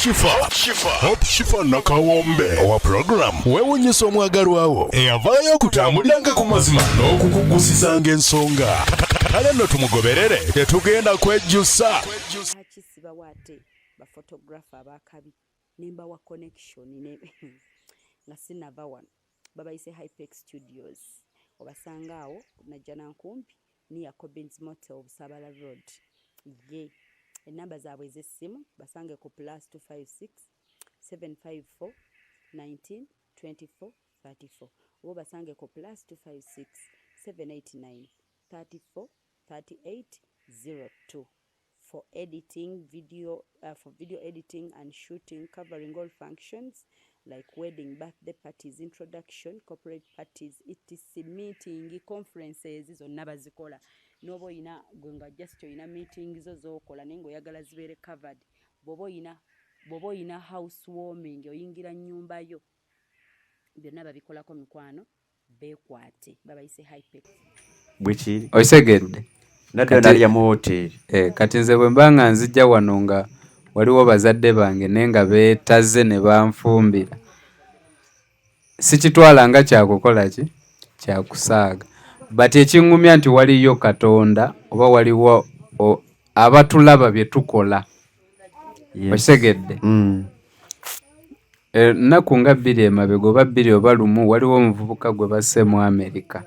Hope Shifa nakawombe owa program wewunyisa omwagalwawo eyavaayo okutambuliranga ku mazima n'okukugusizanga ensonga kale nno tumugoberere tetugenda kwejjusa akisiba wate ba photographer abakabi nimba wa connection ne nga sinaba wano babayise Hypex Studios obasangaawo najjana nkumpi ni ya Cobbins Motel Busabala Road ye enamba zaabwe ez'essimu basange ku +256 754 19 24 34 oba basange ku +256 789 34 38 02 for editing video editing and shooting covering all functions like wedding, birthday parties, introduction, corporate parties, etc, meeting, conferences zonna bazikola nobo ina gwenga just ina meetings zozokola nengo yagala zibere covered bobo ina housewarming oyingira nyumba yo byonna babikolako mikwano bekwate babayise Hypex bwiki osegedde naddala ya hotel kati nze bwe mbanga nzijja wano nga waliwo bazadde bange nenga beetaze ne banfumbira sikitwala nga kyakukola ki kyakusaaga but ekingumya nti waliyo Katonda oba waliwo abatulaba bye tukola osegedde nnaku nga 2 emabega oba 2 oba 1 waliwo omuvubuka gwe basse mu America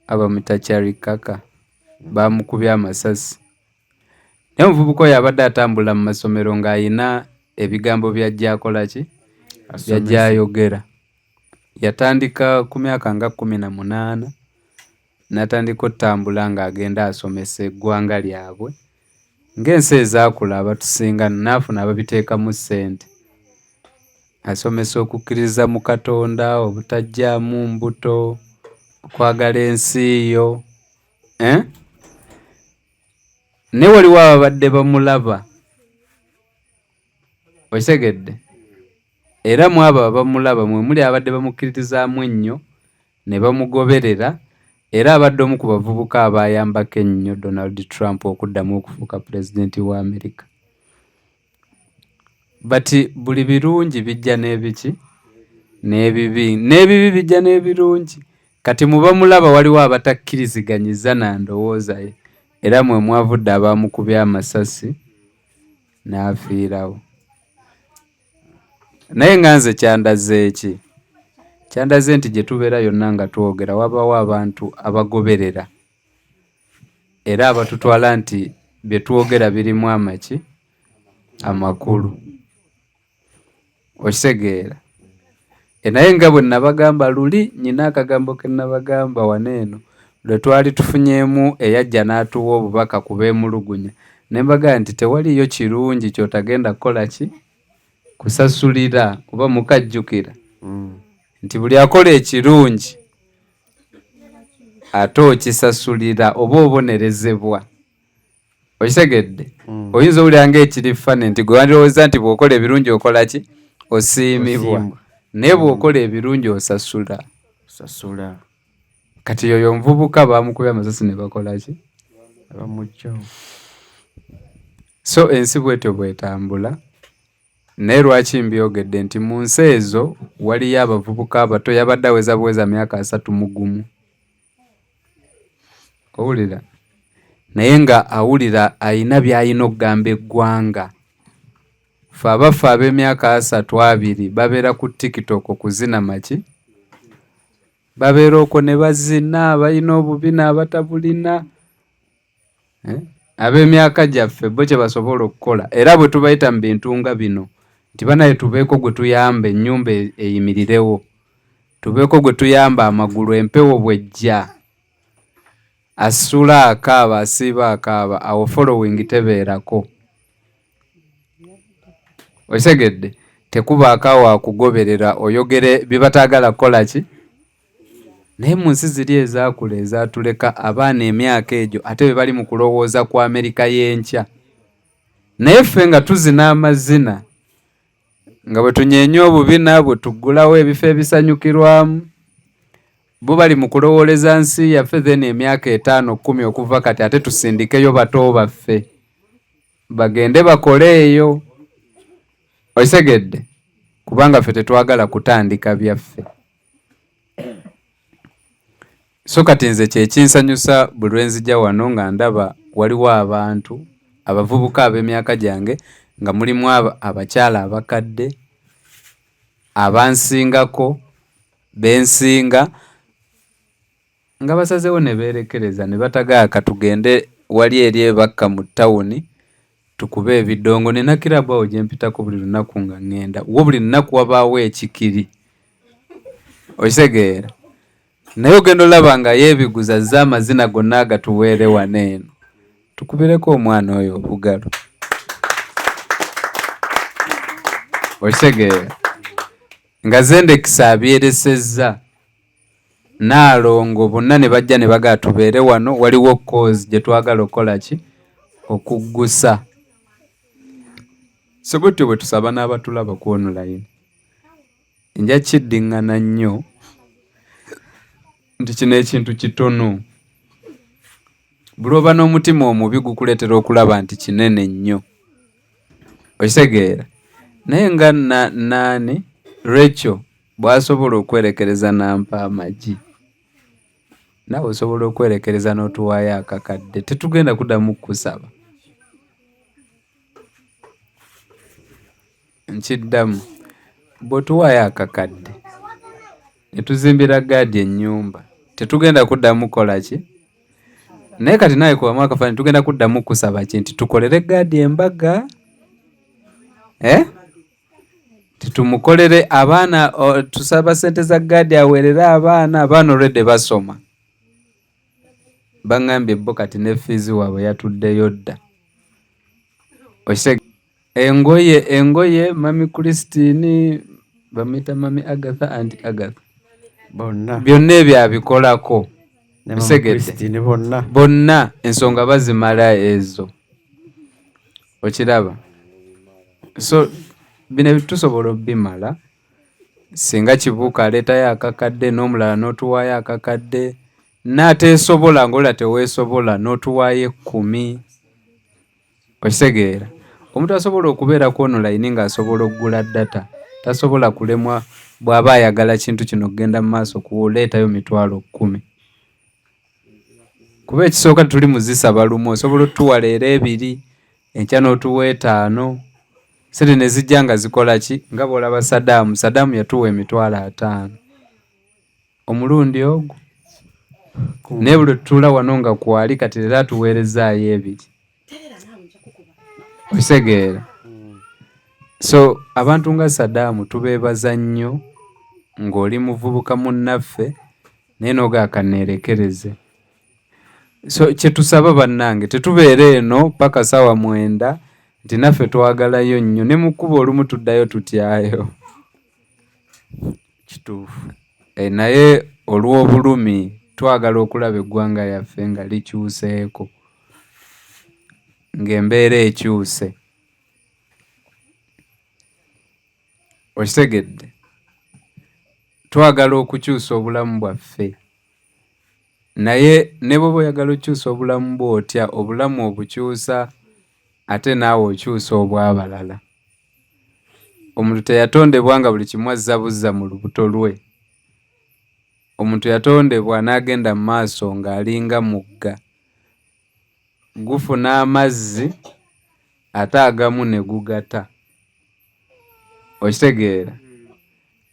abamuyita Charlie Kaka bamukubye amasasi naye omuvubuka oyo abadde atambula mu masomero ng'ayina ebigambo byajja akola ki byajja ayogera yatandika ku myaka nga 18 n'atandika otambula ng'agenda asomesa eggwanga lyabwe ng'ensi ezaakula abatusinga n'afuna ababiteekamu ssente asomesa okukkiriza mu Katonda obutajjaamu mbuto okwagala ensi yo ne waliwo ababadde bamulaba osegedde era mu abo abamulaba mwe muli abadde bamukkirizaamu ennyo ne bamugoberera era abadde omu ku bavubuka abayambako ennyo Donald Trump okuddamu okufuuka pulezidenti wa America bati buli birungi bijja n'ebiki n'ebibi bijja n'ebirungi kati muba mulaba waliwo abatakkirizganyiza na ndowooza ye era mwe mwavudde abamukubye amasasi n'afiirawo naye nga nze kyandaze eki kyandaze nti gye tubeera yonna nga twogera wabawo abantu abagoberera era abatutwala nti bye twogera birimu amaki amakulu okitegeera naye nga bwe nabagamba luli nyina akagambo ke nabagamba waneeno lwe twali tufunyeemu eyajja n'atuwa obubaka ku beemulugunya ne mbagamba nti tewaliyo kirungi kyotagenda kukola ki kusasulira oba mukajjukira nti buli akola ekirungi ate okisasulira oba obonerezebwa okitegedde oyinza owulira ng'ekiri fane nti gwe wandirowooza nti bw'okola ebirungi okola ki osiimibwa naye bw'okola ebirungi osasula kati yoyo omuvubuka bamukubye amasasi ne bakola ki abamujjawo so ensi bwetyo bwetambula naye lwaki mbyogedde nti mu nsi ezo waliyo abavubuka abato yabadde aweza buweza myaka 31 owulira naye nga awulira ayina by'ayina okugamba eggwanga fe abafu ab'emyaka 32 babeera ku TikTok okuzina maki babeera okwo ne bazina balina obubi n'abatabulina ab'emyaka gyaffe bo kye basobola okukola era bwe tubayita mu bintu nga bino nti banaye tubeeko gwe tuyamba ennyumba eyimirirewo tubeeko gwe tuyamba amagulu empewo bwejja asula akaaba asiiba akaaba awo following tebeerako osegedde tekuba akaawo akugoberera oyogere bibataagala kukola ki naye mu nsi ziri ezaakula ezatuleka abaana emyaka egyo ate be bali mu kulowooza ku Amerika y'enkya naye ffe nga tuzina amazina nga bwe tunyeenya obubina bwe tuggulawo ebifo ebisanyukirwamu bo bali mu kulowooleza nsi yaffe then emyaka 5-10 okuva kati ate tusindikeyo bato baffe bagende bakole eyo Oisegedde kubanga ffe tetwagala kutandika byaffe. So kati nze kyekinsanyusa buli lwe nzija wano nga ndaba waliwo abantu abavubuka ab'emyaka gyange nga mulimu abakyala abakadde abansingako bensinga nga basazeewo ne beerekereza ne batagaaka tugende wali eri ebakka mu tawuni tukube ebidongo. Nina kirabu awo gye mpitako buli lunaku nga ŋŋenda wo buli lunaku wabaawo ekikiri okitegeera naye ogenda olaba nga yeebiguza zza amazina gonna agatuweere wano eno tukubireko omwana oyo obugalo okitegeera nga zendekisa abyeresezza Naalongo bonna ne bajja ne bagaa tubeere wano waliwo cause gye twagala okukola ki okuggusa. So bwetyo bwe tusaba n'abatulaba ku online nja kiddiŋŋana nnyo nti kino ekintu kitono buli oba n'omutima omubi gukuleetera okulaba nti kinene nnyo okitegeera naye nga naani Rachel bw'asobola okwerekereza n'ampa amagi naawe osobola okwerekereza n'otuwaayo akakadde tetugenda kuddamu kukusaba nkiddamu bw'otuwaayo akakadde ne tuzimbira gaadi ennyumba tetugenda kuddamu kola ki naye kati nawe kubamu akafaananyi tugenda kuddamu kusaba ki nti tukolere gaadi embaga titumukolere abaana tusaba ssente za gaadi aweerere abaana olwedde basoma baŋŋambye bo kati ne fiizi waabwe yatuddeyo dda engoye mami Christine bamuyita mami Agatha anti Agatha byonna ebyo abikolako bonna ensonga bazimala ezo okiraba. So bino tusobola obimala singa kibuuka aleetayo akakadde n'omulala n'otuwaayo akakadde n'ateesobola ng'olala teweesobola n'otuwaayo 10 okitegeera. Omuntu asobola okubeera ku online ng'asobola okugula data tasobola kulemwa bw'aba ayagala kintu kino kugenda mu maaso kuleetayo 10,000 kuba ekisooka tuli muzisaba lumu osobola otuwa leero 2 enkya n'otuwa 5 sente ne zijja nga zikola ki nga bw'olaba Saddam yatuwa 5,000 omulundi ogwo naye buli tutuula wano nga kwali kati era atuweerezaayo 2 okitegeera. So abantu nga Saddam tubeebaza nnyo ng'oli muvubuka munnaffe naye n'ogaaka neerekereze. So kyetusaba bannange tetubeere eno paka ssaawa 9 nti naffe twagalayo nnyo ne mu kkubo olumu tuddayo tutyayo kituufu naye olw'obulumi twagala okulaba eggwanga yaffe nga likyuseeko ng'embeera ekyuse okitegedde twagala okukyusa obulamu bwaffe naye ne bw'oba oyagala okukyusa obulamu bw'otya obulamu obukyusa ate naawe okyusa obw'abalala. Omuntu teyatondebwa nga buli kimu azza buzza mu lubuto lwe. Omuntu yatondebwa n'agenda mu maaso ng'alinga mugga gufuna amazzi ate agamu ne gugata okitegeera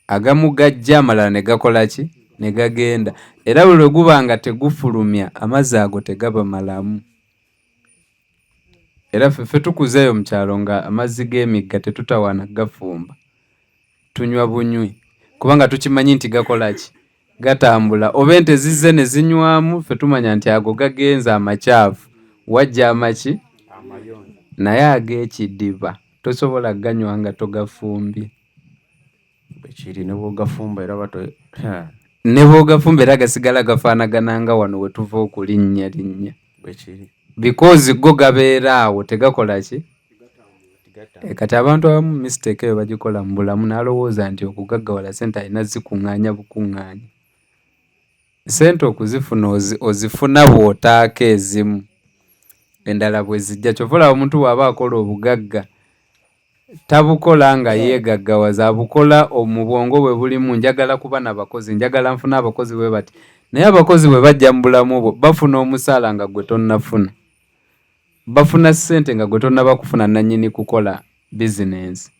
agamu gajja amalala ne gakola ki ne gagenda era buli lwe guba nga tegufulumya amazzi ago tegaba malamu. Era ffe tukuzeeyo mu kyalo nga amazzi g'emigga tetutawaana gafumba tunywa bunywi kubanga tukimanyi nti gakola ki gatambula oba ente zizze ne zinywamu ffe tumanya nti ago gagenza amakyafu wajja amaki naye ag'ekidiba tosobola ganywa nga togafumbye bwekiri ne bw'ogafumba era ne bw'ogafumba era gasigala gafaanagana nga wano we tuva okulinnya bwekiri because go gabeera awo tegakola ki kati abantu abamu mistake eyo bagikola mu bulamu n'alowooza nti okugaggawala ssente alina zikuŋŋaanya bukuŋŋaanya. Ssente okuzifuna ozifuna bw'otaako ezimu endala bwe zijja kyova olaba omuntu bw'aba akola obugagga tabukola nga yeegaggawaza, abukola mu bwongo bwe bulimu njagala kuba n'abakozi, njagala nfuna abakozi bwe bati. Naye abakozi bwe bajja mu bulamu bwo bafuna omusaala nga gwe tonnafuna, bafuna ssente nga gwe tonnaba kufuna nannyini kukola bizinensi.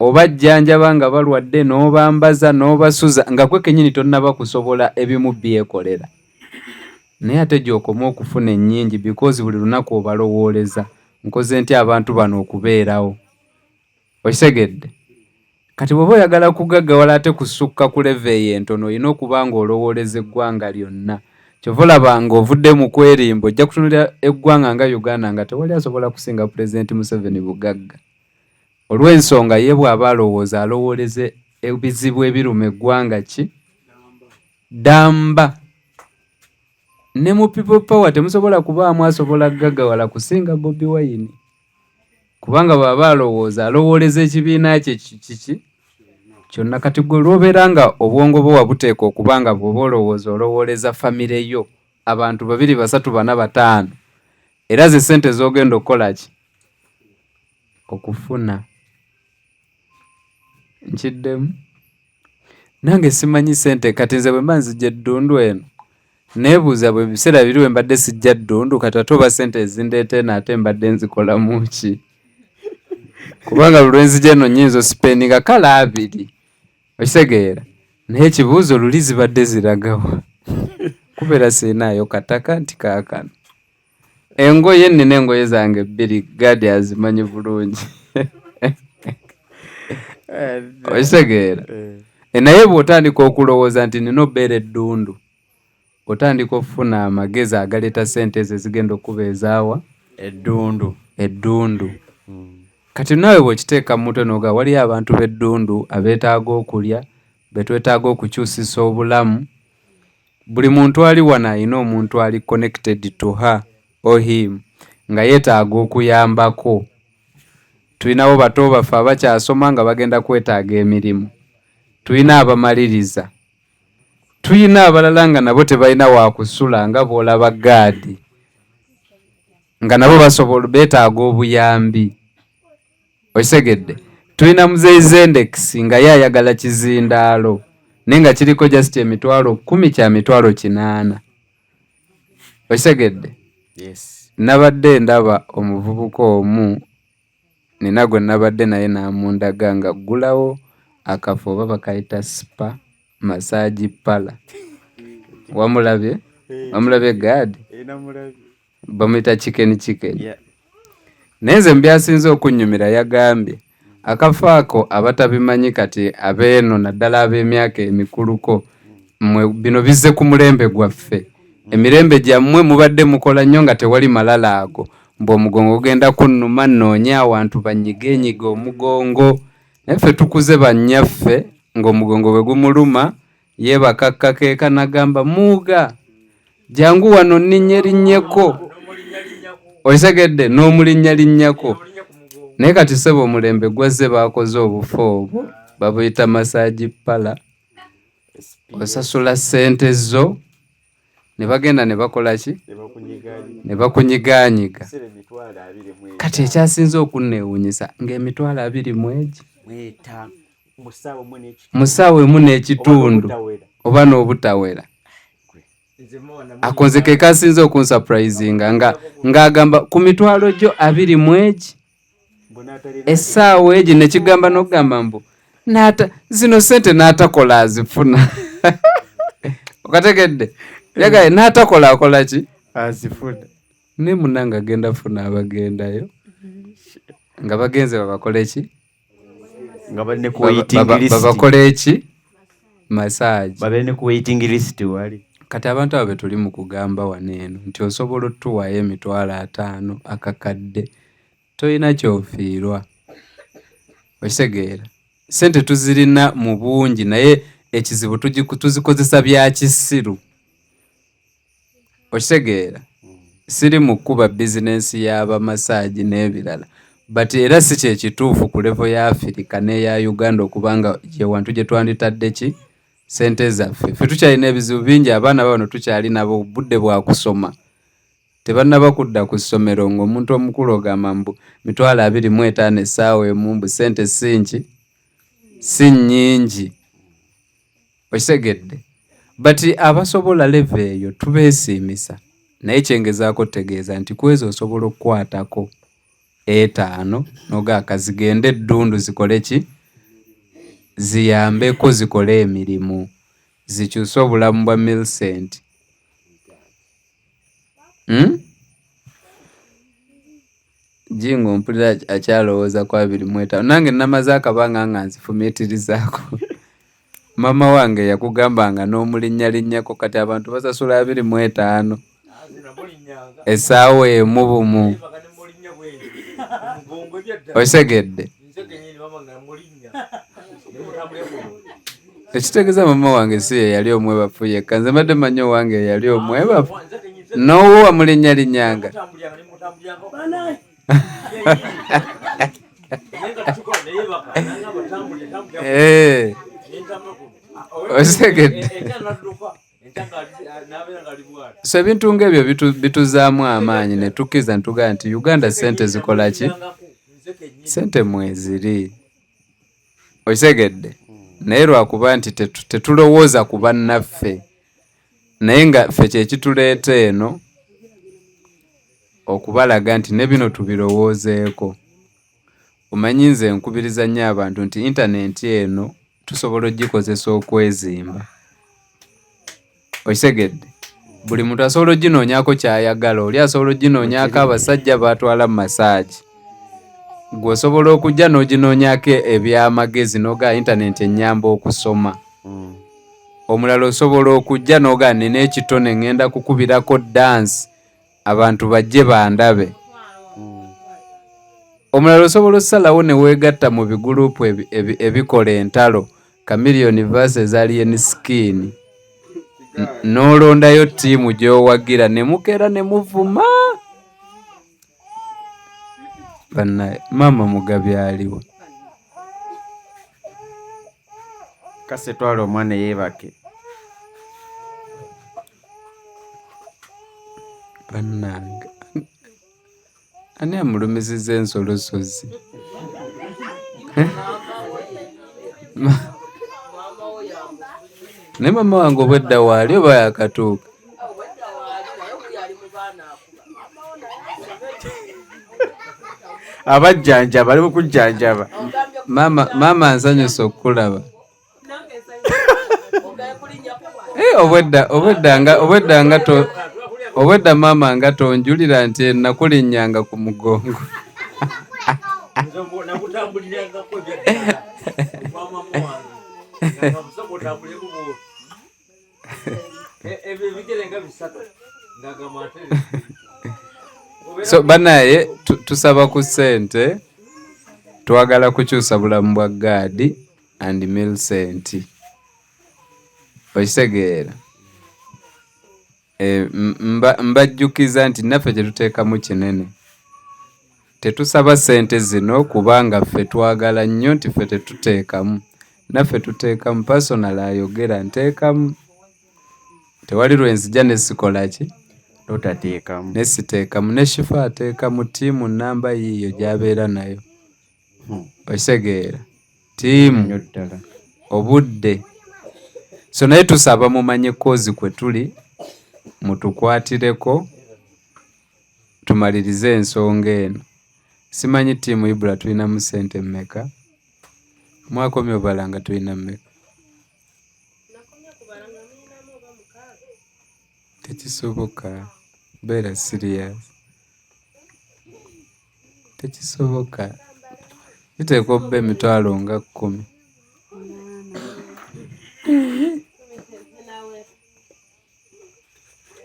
Obajjanjaba nga balwadde n'obambaza n'obasuza nga gwe kennyini tonnaba kusobola ebimu byekolera. Naye ate gy'okoma okufuna ennyingi because buli lunaku obalowooleza nkoze ntya abantu bano okubeerawo. Okitegedde? Kati bw'oba oyagala kugaggawala ate kusukka ku leve eyo entono olina okuba nga olowooleza eggwanga lyonna. Kyova olaba ng'ovudde mu kwerimba ojja kutunulira eggwanga nga Uganda nga tewali asobola kusinga Pulezidenti Museveni bugagga. Olw'ensonga ye bw'aba alowooza alowooleze ebizibu ebiruma eggwanga ki? Ddamba. Ne mu people power temusobola kubaamu asobola gaggawala kusinga Bobi Wine. Kubanga bw'aba alowooza alowooleza ekibiina kye kiki kyonna. Kati gwe olwobeera nga obwongo bwo wabuteeka okuba nga bw'oba olowooza olowooleza famire yo abantu 2, 3, 4, 5 era ze ssente z'ogenda okukola ki? Okufuna. Nkiddemu nange simanyi ssente. Kati nze bwe mba nzija Eddundu eno neebuuza bwe biseera biri we mbadde sijja Ddundu kati ate oba ssente ezindeete naate mbadde nzikolamu ki? Kubanga lwe nzija eno nnyinza osipeninga kale 2. Okitegeera? Naye ekibuuzo luli zibadde ziragawa kubeera siinaayo kataka nti kaakano. Engoye nnina engoye zange 2 Gadi azimanyi bulungi. Okitegeera? Naye bw'otandika okulowooza nti nina obeera Eddundu otandika okufuna amagezi agaleeta ssente ezo ezigenda okubeezaawa Eddundu. Kati naawe bw'okiteeka mu mutwe n'oga waliyo abantu b'Eddundu abeetaaga okulya, betwetaaga okukyusisa obulamu. Buli muntu ali wano alina omuntu ali connected to her or him nga yeetaaga okuyambako. Tulinawo bato baffe abakyasoma nga bagenda kwetaaga emirimu, tulina abamaliriza, tulina abalala nga nabo tebalina waakusula nga bw'olaba Gaadi nga nabo basobola beetaaga obuyambi. Okitegedde? Tulina Muzeeyi Zendex nga ye ayagala kizindaalo naye nga kiriko just emitwalo 10 kya mitwalo 8. Okitegedde? Yes. Nabadde ndaba omuvubuka omu nina gwe nabadde naye n'amundaga nga ggulawo akafo oba bakayita spa massage pala. Wamulabye? Wamulabye Gaadi? Bamuyita chicken. Yeah. Naye nze mbyasinze okunnyumira yagambye akafo ako abatabimanyi kati abeeno naddala ab'emyaka emikuluko bino bizze ku mulembe gwaffe. Emirembe gyammwe mubadde mukola nnyo nga tewali malala ago. Omugongo ogenda kunnuma nnoonya awantu bannyigenyiga omugongo. Naye ffe tukuze bannyaffe ng'omugongo bwe gumuluma yeebakakkakeeka nagamba muuga jangu wano nninnyelinnyeko. Okitegedde? N'omulinnyalinnyako. Naye kati ssebo omulembe gwazze baakoze obufu obwo babuyita massage pala. Osasula ssente zo ne bagenda ne bakola ki? Ne bakunyigaanyiga. Kati ekyasinze okunneewuunyisa ng'emitwalo 2 mwegi mu ssaawa emu n'ekitundu oba n'obutawera. Akonze ke kasinze okunsurprisinga ng'agamba ku mitwalo gyo 2 mwegi essaawa egi nekigamba n'okugamba mbu zino ssente n'atakola azifuna. Okategedde? Yagaye n'atakola akola ki? Azifuna. Ne munanga agenda funa abagendayo nga bagenze babakole ki? Nga bali ku waiting list. Babakole ki? Massage. Babene ku waiting list wali. Kati abantu abo tuli mu kugamba wano eno nti osobola otuwaayo emitwalo 5 akakadde toyina kyofiirwa. Okitegeera? Ssente tuzirina mu bungi naye ekizibu tuzikozesa bya kisiru. Okitegeera? Siri mu kuba bizinensi y'abamasaagi n'ebirala but era si kyekituufu ku levo ya Afirika n'eya Uganda okubanga gye wantu gye twanditadde ki ssente zaffe. Ffe tukyalina ebizibu bingi, abaana bano tukyali nabo budde bwa kusoma tebannaba kudda ku ssomero ng'omuntu omukulu ogamba mbu 25,000 essaawa emu mbu ssente si nnyingi. Okitegedde? But abasobola leve eyo tubeesiimisa, naye kyengezaako tegeeza nti kwezo osobola okukwatako 5 n'ogaaka zigende eddundu zikole ki? Ziyambeko zikole emirimu, zikyuse obulamu bwa Millicent. Jingo mpulira akyalowooza ku 25. Nange namaze akabanga nga nzifumiitirizaako. Mama wange yakugambanga n'omulinnyalinnyako, kati abantu basasula 25 essaawa emu bumu. Okitegedde? Ekitegeeza mama wange si ye yali omwebafu yekka, nze mbadde manyi owange ye yali omwebafu. N'owo wamulinnyalinnyanga. Okitegedde? So ebintu ng'ebyo bituzaamu amaanyi ne tukkiriza ne tugamba nti Uganda ssente zikola ki? Ssente mweziri. Okitegedde? Naye lwakuba nti tetulowooza ku bannaffe, naye nga ffe kyekituleeta eno okubalaga nti ne bino tubirowoozeeko. Omanyi nze nkubiriza nnyo abantu nti intaneti eno tusobola ogikozesa okwezimba. Okitegedde? Buli muntu asobola oginoonyaako ky'ayagala, oli asobola oginoonyaako abasajja batwala mu masaagi. Gwe osobola okujja n'oginoonyaako eby'amagezi n'ogaa intaneti ennyamba okusoma. Omulala osobola okujja n'ogaa nina ekitone ngenda kukubirako dansi abantu bajje bandabe. Omulala osobola osalawo ne weegatta mu biguruupu ebikola entalo Chameleon versus Alien Skin, n'olondayo ttiimu gy'owagira ne mukeera ne muvuma. Bannaye Maama Mugabi aliwo. Kase twala omwana yeebake. Bannange, ani amulumizizza ensolosozi? Ne mama wange obwedda waali oba yakatuuka? Abajjanjaba bali mu kujjanjaba. Maama nsanyusa okukulaba. Obwedda maama nga tonjulira nti nakulinnyanga ku mugongo. So banaye tusaba ku ssente, twagala kukyusa bulamu bwa Gadi and Millicent. Okitegeera? Mbajjukiza nti naffe kye tuteekamu kinene. Tetusaba ssente zino kubanga ffe twagala nnyo nti ffe tetuteekamu. Naffe tuteekamu, personal ayogera nteekamu. Tewali lwenzija ne sikola ki? Totateekamu. Ne siteekamu, ne Shifa ateekamu ttiimu nnamba yiiyo gy'abeera nayo. Okitegeera? Ttiimu, obudde. So naye tusaba mumanye kozi kwe tuli, mutukwatireko, tumalirize ensonga eno. Simanyi ttiimu Ibula tulinamu ssente mmeka? Mwakomye obala nga tulina mmeka? Tekisoboka. Beera serious. Tekisoboka. Kiteekwa obba 10,000.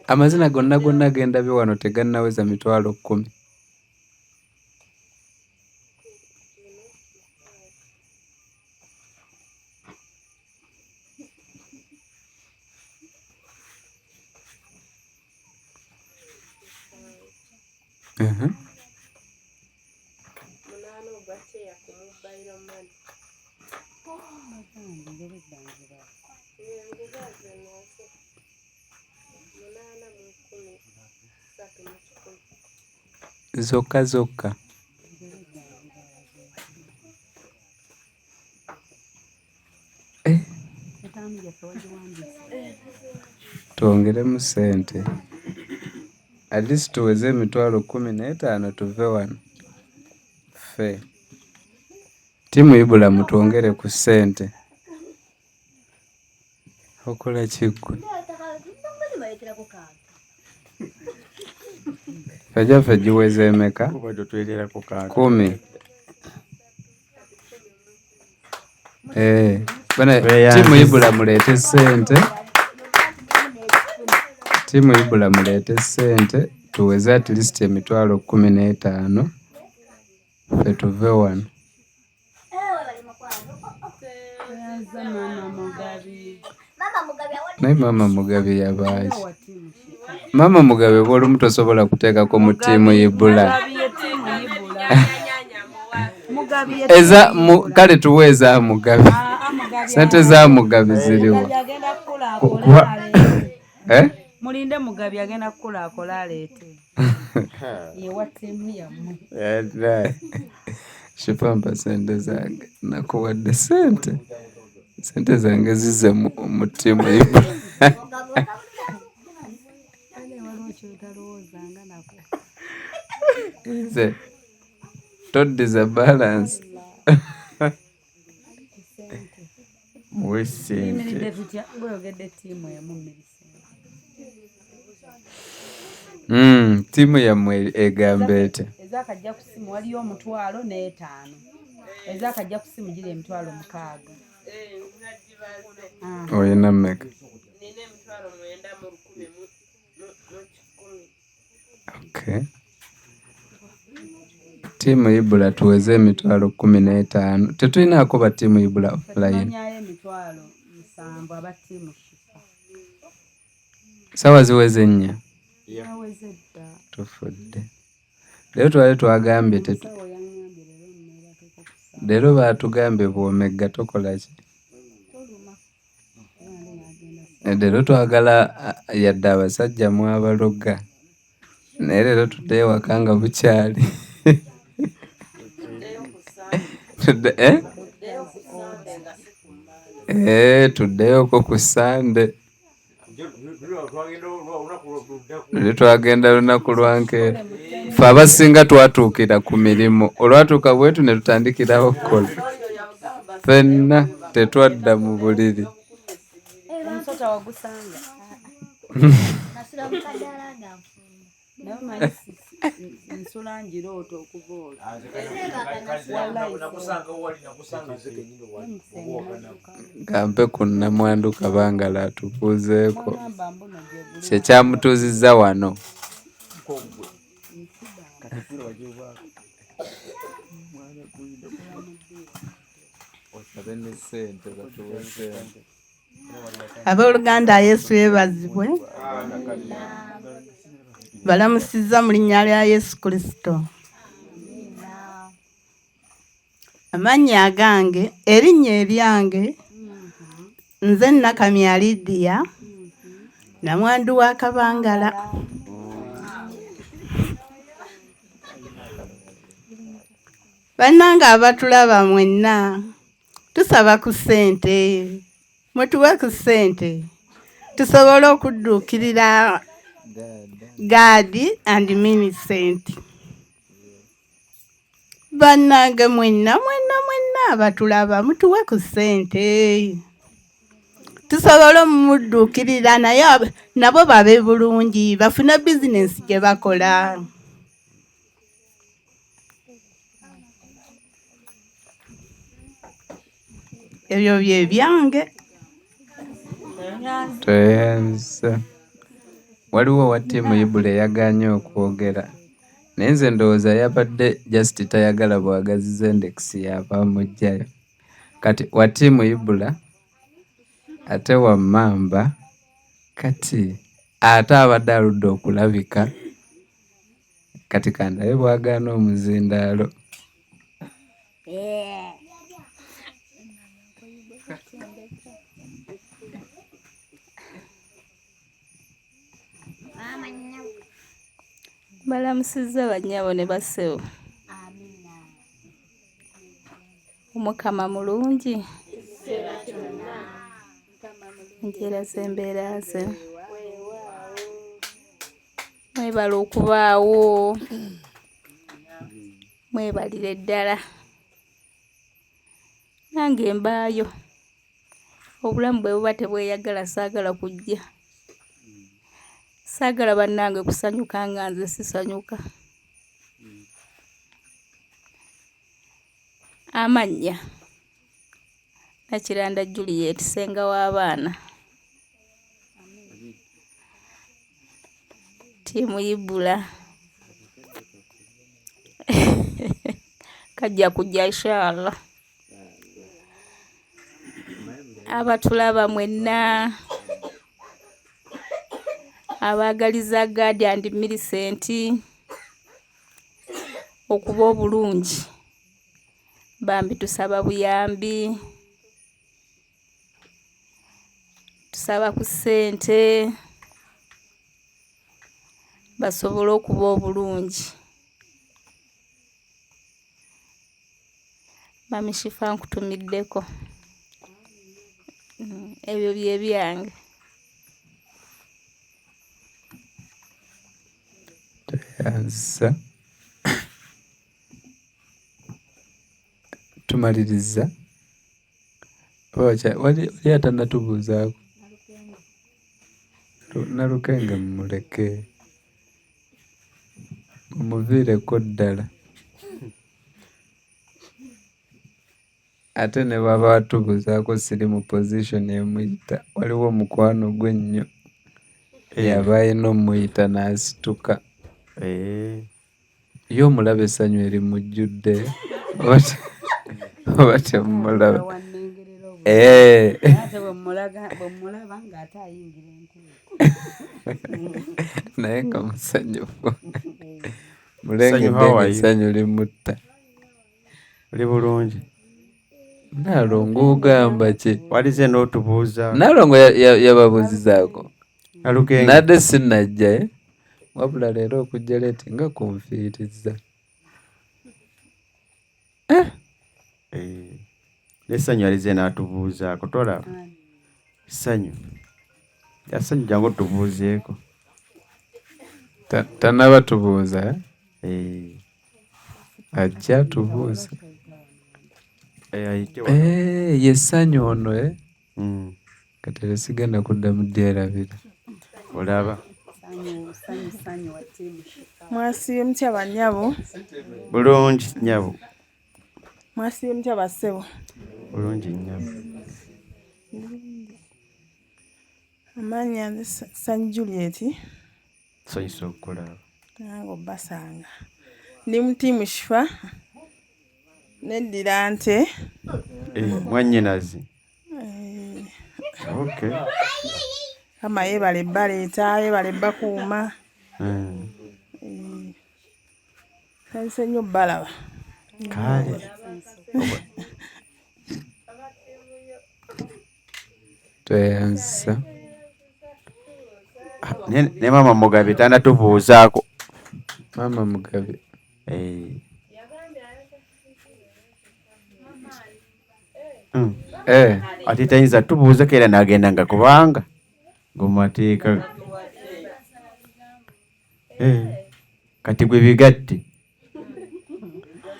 Amazina gonna gendabye wano tegannaweza 10,000. zokka twongeremu ssente at least tuweze emitwalo 15 tuve wano ffe ttiimu Ibulamu twongere ku ssente. Okola kiggwe fajjaffe giweze emeka? 10. Bana ttiimu Ibulamu leete ssente, ttiimu Ibulamu leete ssente tuweze at least emitwalo 15 ffe tuve wano. Naye Maama Mugabe yabaaki? Maama Mugabe bw'olumu tosobola kuteekako mu ttiimu Ibula. Kale tuwe eza Mugabe. Sente za Mugabe ziriwa. Mulinde Mugabe agenda kukulaakola aleete. Yewa ttiimu yammwe. Shipampa sente zange nakuwadde sente zange zize mu ttiimu Ibula. Nze toddiza balance. Muwe ssente. Ttiimu yammwe egamba ete? Ezakajja ku ssimu waliyo 1,500,000. Ezakajja ku ssimu giri 6,000,000. Oyina mmeka? Okay. Ttiimu Ibula tuweze emitwalo 15. Tetulinaako ba ttiimu Ibula offline. Sawa ziweze 4. Tufudde. Leero twali twagambye leero baatugambye bw'omegga tokola ki? Leero twagala yadde abasajja mwabaloga. Naye leero tuddeyo waka nga bukyali. Tuddeyoko ku Sande. Leero twagenda lunaku lwankeera. Ffe abasinga twatuukira ku mirimu. Olwatuuka bwetu ne tutandikirawo okukola. Ffenna tetwadda mu buliri. Omusota wagusanga. Nsula njirooto okuva Gampe ku Nnamwandu Kabangala atubuuzeeko kye kyamutuuzizza wano. Abooluganda Yesu yeebazibwe. Balamusizza mu linnya lya Yesu Kristo. Amannya agange, erinnya eryange, nze Nakamya Lydia, Nnamwandu wa Kabangala. Bannange abatulaba mwenna, tusaba ku ssente, mutuwe ku ssente tusobole okudduukirira God and Millicent. Bannange mwenna abatulaba mutuwe ku ssente tusobole omudduukirira naye nabo babe bulungi bafune bizinesi gye bakola. Ebyo bye byange. Toyanza. Waliwo wa ttiimu Ibula eyagaanye okwogera. Naye nze ndowooza yabadde just tayagala bwagaziza index yava mujjayo. Kati wa ttiimu Ibula ate wa Mamba kati ate abadde aludde okulabika kati kandabe bwagaana omuzindaalo. Balamusizza bannyabo ne bassebo. Omukama mulungi. Enjeera z'embeera ze. Mwebala okubaawo. Mwebalire ddala. Nange mbaayo. Obulamu bwe buba tebweyagala saagala kujja. Saagala bannange kusanyuka nga nze sisanyuka. Amannya. Nakiranda Juliet Ssenga w'abaana. Tiimu Ibula. Kajja kujja inshallah. Abatulaba mwenna. Abaagaliza Gadi and Millicent okuba obulungi. Bambi tusaba buyambi. Tusaba ku ssente. Basobole okuba obulungi. Mami Shifa nkutumiddeko. Ebyo bye byange. Yansa. Tumaliriza. Ocha wali atanatubuuzaako. Nalukenge mumuleke. Mumuviireko ddala. Ate ne baba batubuuzaako siri mu position emuyita. Waliwo omukwano gw'ennyo. Yaba ayina omuyita n'asituka. Ye omulaba essanyu erimujjudde. Oba temumulaba. Naye nga musanyufu. Mulenge essanyu limutta. Oli bulungi. Nalongo ogamba ki? Walize n'otubuuza. Nalongo yababuuzizaako. Nalukenge. Nadde sinnajja wabula leero okujja leeti nga kunfiirizza. N'essanyu alize n'atubuuzaako tolaba. Ssanyu. Essanyu jangu tubuuzeeko. Tanaba tubuuza. Ajja tubuuza. Ye ssanyu ono Katere sigenda kuddamu dyerabira. Olaba. Mwasibe mutya bannyabo? Bulungi nnyabo. Mwasibe mutya bassebo? Bulungi nnyabo. Amannya nze Ssanyu Juliet. Nsanyusa okukulaba. Nange obbasanga. Ndi mu ttiimu Shifa. Neddira nte. Mwannyinazi. Okay. Kama yeebale baleeta, yeebale bakuuma. Sanyuse nnyo balaba. Kale. Tweyansa. Ne mama Mugabe tanatubuuzaako. Mama Mugabe. Ati tayinza tubuuzeko era n'agenda nga kubanga ng'omumateeka. Kati gwe bigatte.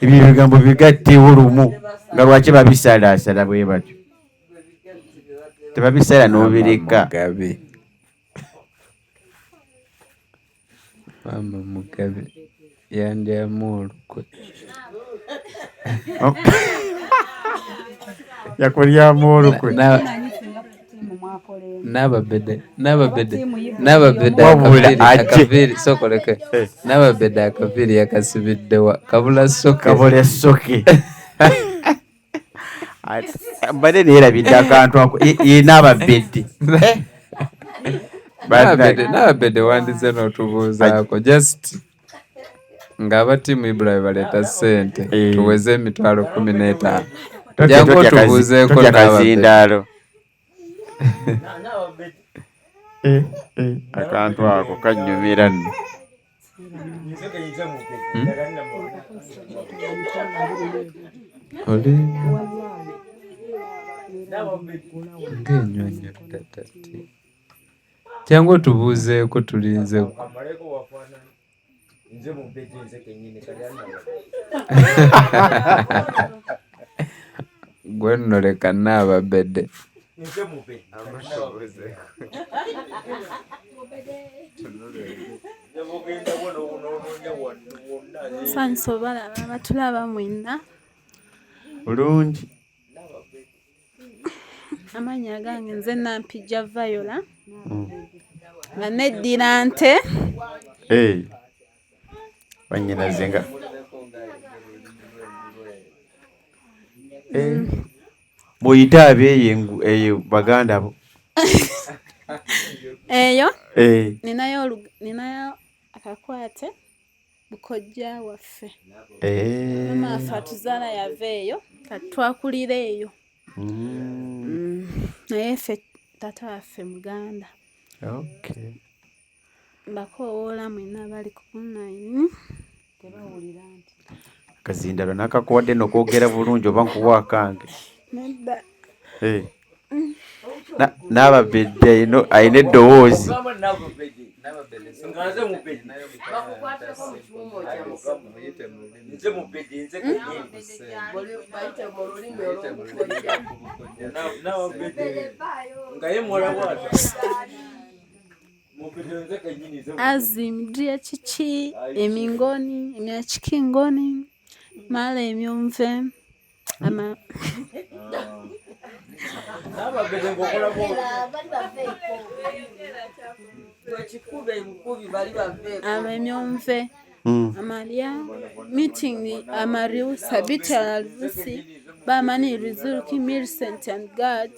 Ebyo ebigambo bigatte olumu nga lwaki babisalaasala bwe batyo. Tebabisala n'obireka. Mama Mugabe yandyamu olukwe. Yakulyamu olukwe. Akaviri sokoleke. Nababedde akaviri yakasibiddewa kabula soke. Kabula soke. Mbadde neerabidde akantu ako ye n'ababedde. Nababedde wandize n'otubuuzaako just ng'aba ttiimu Ibula baleeta ssente tuweze emitwalo 15. Jangu otubuuzeeko n'ababedde. Akantu ako kannyumira nno. Oli ng'ennyonyi ddati. Cyangwa tubuuzeeko tulinze gwe nno leka naababedde. Nsanyusa obalaba abatulaba mwenna. bulungi. Amannya gange nze Nampijja Viola nga neddira nte. Bannyinaze nga bw'oyita eyo baganda bo. Eyo ninayo akakwate bukojja waffe. Mama waffe atuzaala yava eyo kati twakulira eyo. Naye ffe taata waffe Muganda. Mbakoowoola mwenna abali ku online. Akazindalo nakakuwadde n'okwogera bulungi oba nkuwa akange. Nedda. N'ababedde ayina eddoboozi. Azimdria chichi emingoni emyachikingoni mala emyomve ama emyomve amalia meeting amariu sabiti alvusi bamani rizulki Millicent and God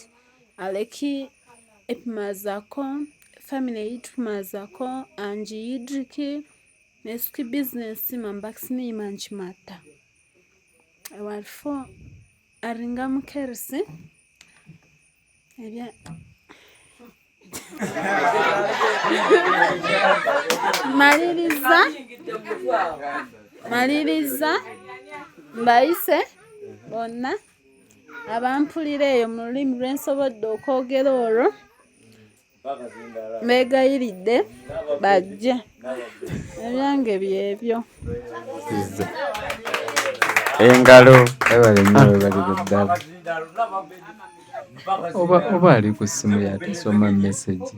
aleki epmazako family itmazako anji idriki neski business mambaksini manchimata walfo aringa mukersi ebya maliriza mbayise bonna abampulira eyo mu lulimi lwensobodde okwogera olwo mbegayiridde bajje ebyange byebyo. Engalo ebale nnyo bali ku ddala. Oba ali ku ssimu yatasoma message.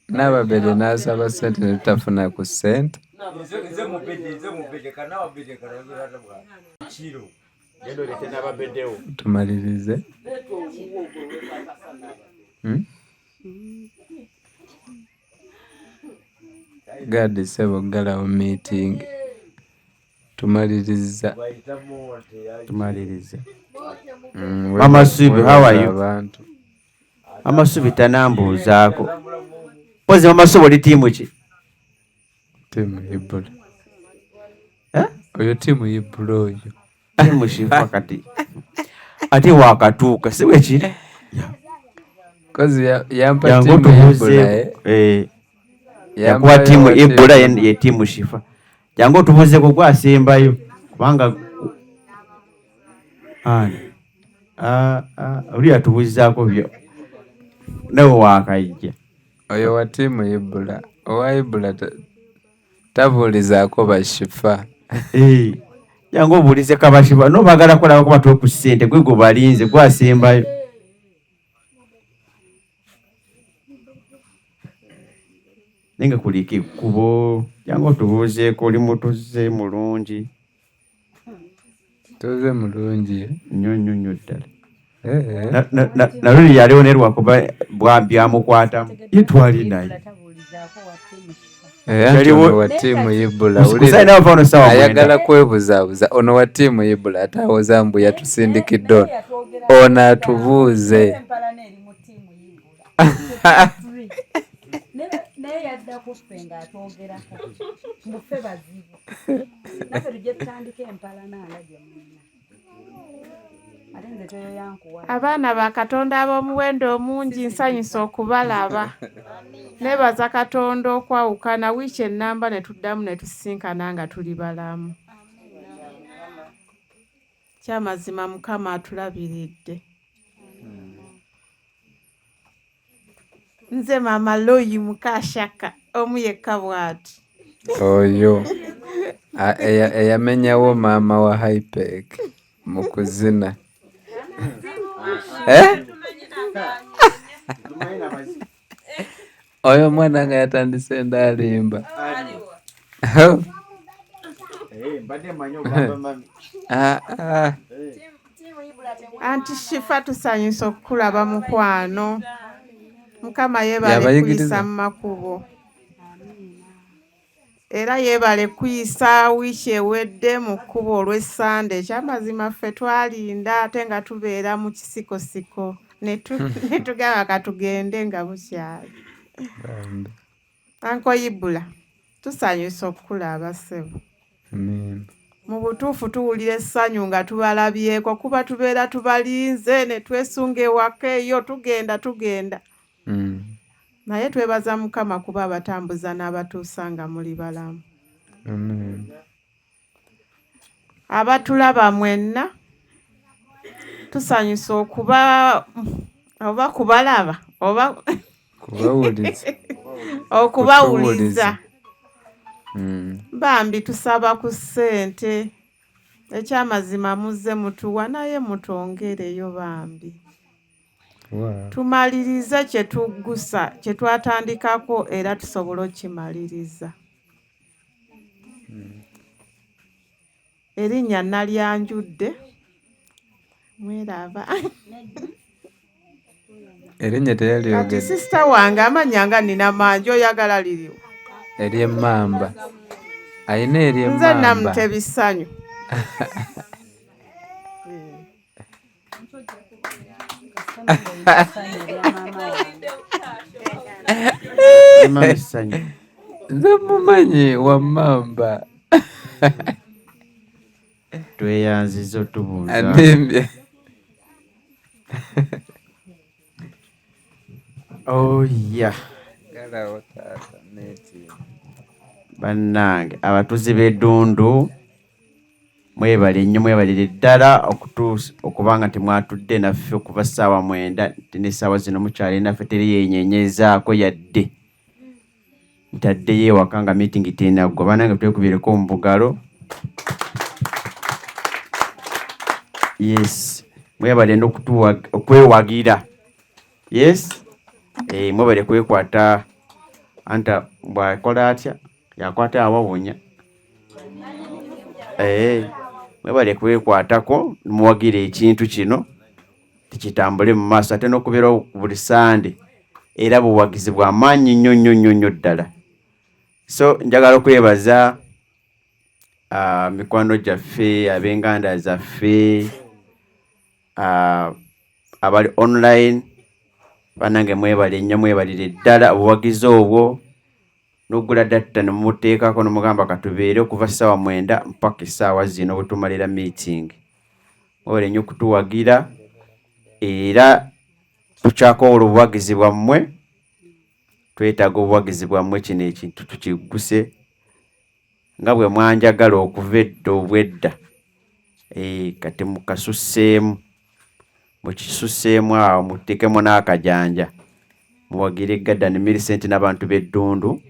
N'ababedde n'asaba ssente ne tutafuna ku ssente. Tumalirize. Gadi sebo galawo meeting. Tumaliriza. Mama Subi, how are you? Mama Subi tanambuuzaako. Pozi Mama Subi oli tiimu ki? Tiimu Ibula. Oyo tiimu Ibula oyo. Tiimu Shifa kati. Ate waakatuuka si bwe kiri? Kozi yampa tiimu Ibula. Yakuwa tiimu Ibula ye tiimu Shifa. Jangu otubuuzeeko gwe asembayo kubanga oli atubuuzizaako byo nawe waakajja. Oyo wa tiimu Ibula. Owa Ibula tabuulizaako bashifa. Jangu obuulizeko abashifa n'obaagala kulaba ko batuwe ku ssente gwe balinze gwe asembayo. Nenga kuliko ekkubo jangu otubuuzeeko oli mutuze mulungi. Tuze mulungi nnyo ddala. Naluli yaliwo ne lwakuba byamukwatamu yetwali naye. Yaliwo wa tiimu Ibula. Ayagala kwebuzaabuza ono wa tiimu Ibula ataawoza mbu yatusindikidde ono atubuuze. Naye yaddako ffe ng'atwogerako mbu ffe bazibu naffe tujje tutandika empalana nga gye muna Abaana ba Katonda ab'omuwendo omungi nsanyusa okubalaba. Nebaza Katonda okwawukana wiiki ennamba ne tuddamu ne tusisinkana nga tuli balamu. Kyamazima Mukama atulabiridde. Nze Maama Loyi Mukashaka omu yekka bw'ati. Oyo eyamenyawo maama wa Hypec mu kuzina. Oyo mwana nga yatandise ndalimba. Anti Shifa tusanyusa okukulaba mukwano. Mukama yeebale kuyisa mu makubo. Era yeebale kuyisa wiiki ewedde mu kkubo olw'Essande. Ekyamazima ffe twalinda ate nga tubeera mu kisikosiko ne tugaba katugende nga bukyali. Anko Ibula tusanyusa okukulaba ssebo. Mu butuufu tuwulira essanyu nga tubalabyeko kuba tubeera tubalinze ne twesunga ewaka eyo tugenda. Naye twebaza Mukama kuba abatambuza n'abatuusa nga muli balamu. Abatulaba mwenna tusanyusa okuba oba kubalaba oba okubawuliza. Bambi tusaba ku ssente. Ekyamazima muzze mutuwa naye mutongereyo bambi. Tumalirize kye tuggusa kye twatandikako era tusobole okimaliriza. Erinnya Nalyanjudde mweraba. Erinnya teyalyogedde. Kati sisita wange amanya nga nina mangi oyagala liriwo. Ery'emmamba. Ayina ery'emmamba. Nze namute bisanyu. Nze mumanyi wa mmamba. Tweyanziza otubuuza. Adimbye. Oya. Bannange abatuuze b'Eddundu mwebale nnyo mwebalire ddala okubanga temwatudde naffe okuva ssaawa 9 n'essaawa zino mukyali naffe teri yeenyenyezaako yadde ntaddeyo ewaka nga meeting tenaggwa. Bannange twekubireko mu bugalo. Yes, mwebale n'okwewagira. Yes, mwebale kwekwata anta bw'akola atya yakwata awawonya. Mwebale kwekwatako muwagira ekintu kino tikitambule mu maaso ate n'okubeera buli Sande era buwagizi bwa maanyi nnyo ddala. So njagala okwebaza mikwano gyaffe ab'enganda zaffe abali online. Bannange mwebale nnyo mwebalire ddala obuwagizi obwo n'ogula data ne mumuteekako n'omugamba katubeere okuva ssaawa 9 mpaka essaawa zino bwe tumalira meeting. Mwebale nnyo okutuwagira era tukyakowola obuwagizi bwammwe. Twetaaga obuwagizi bwammwe kino ekintu tukigguse nga bwe mwanjagala okuva edda obwedda. Kati mukasuseemu mukisuseemu awo muteekemu n'akajanja muwagire Gadda ne Millicent n'abantu b'Eddundu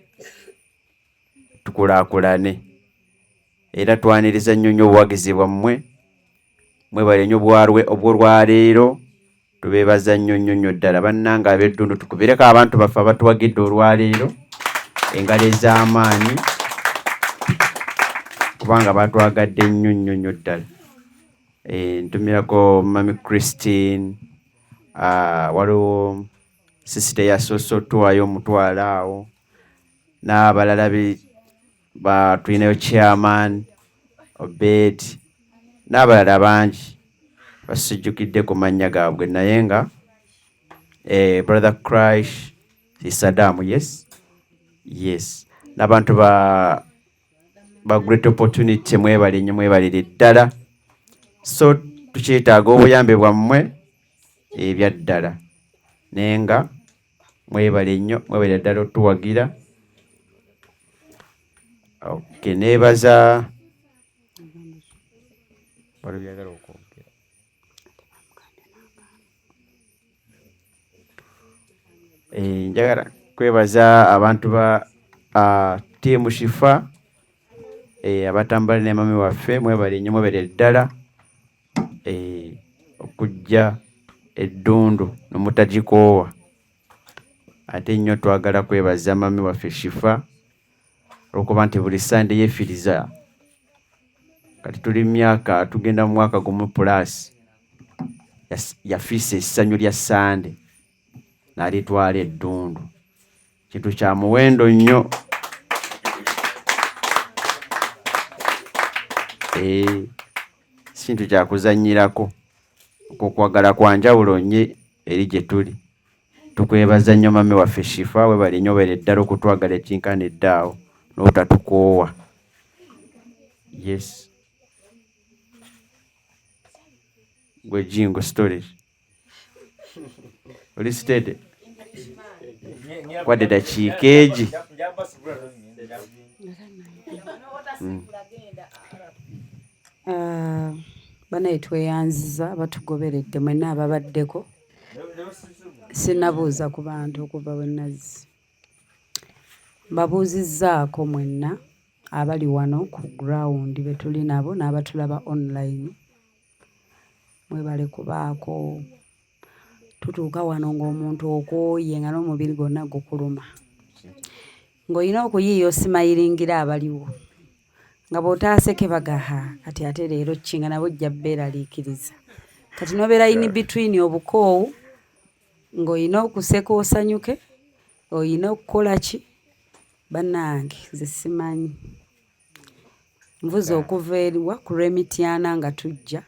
tukulaakulane era twaniriza nnyo obuwagizi bwammwe. Mwebale nnyo obw'olwaleero tubeebaza nnyo ddala. Bannange ab'Eddundu tukubireko abantu baffe abatuwagidde olwaleero engalo ez'amaanyi kubanga batwagadde nnyo ddala. Ntumirako Mami Christine, waliwo sisita yasoose otuwayo omutwalo awo n'abalala tulinayo Chairman Obed n'abalala bangi basijjukidde ku mannya gaabwe naye nga Brother Crash Sadamu. Yes n'abantu ba Great Opportunity mwebale nnyo mwebalire ddala. So tukyetaaga obuyambe bwammwe ebyaddala naye nga mwebale nnyo, mwebale ddala otuwagira. Okay, neebaza waliwo byagala okwogera. Njagala kwebaza abantu ba tiimu Shifa abatambula ne mami waffe, mwebale nnyo, mwebale ddala okujja eddundu nomutagikoowa. Ate nnyo twagala kwebaza mami waffe Shifa olwokuba nti buli Sande yeefiriza. Kati tuli myaka tugenda mu mwaka gumu plus yafiisa essanyu lya Sande n'alitwala eddundu. Kintu kya muwendo nnyo. Kintu kya kuzannyirako. Okwagala kwa njawulo nnyo eri gye tuli. Tukwebaza nnyo mami waffe Shifa, webale nnyo, webale ddala okutwagala ekyenkanidde awo n'otatukoowa. Yes. Gwe Jingo story. Oli sitede? Kwadde dakiika egi. Banaye tweyanziza batugoberedde mwenna ababaddeko. Sinnabuuza ku bantu okuva we nazzi. Mbabuuzizzaako mwenna abali wano ku ground be tuli nabo n'abatulaba online. Mwebale kubaako. Tutuuka wano ng'omuntu okooye nga n'omubiri gwonna gukuluma. Ng'olina okuyiiya osimayiringira abaliwo. Nga bw'otaaseke bagaha kati ate leero kinga nabo ojja beeraliikiriza. Kati n'obeera in between obukoowu ng'olina okuseka osanyuke, olina okukola ki? Bannange nze simanyi. Nvuze okuva eriwa ku Remityana nga tujja.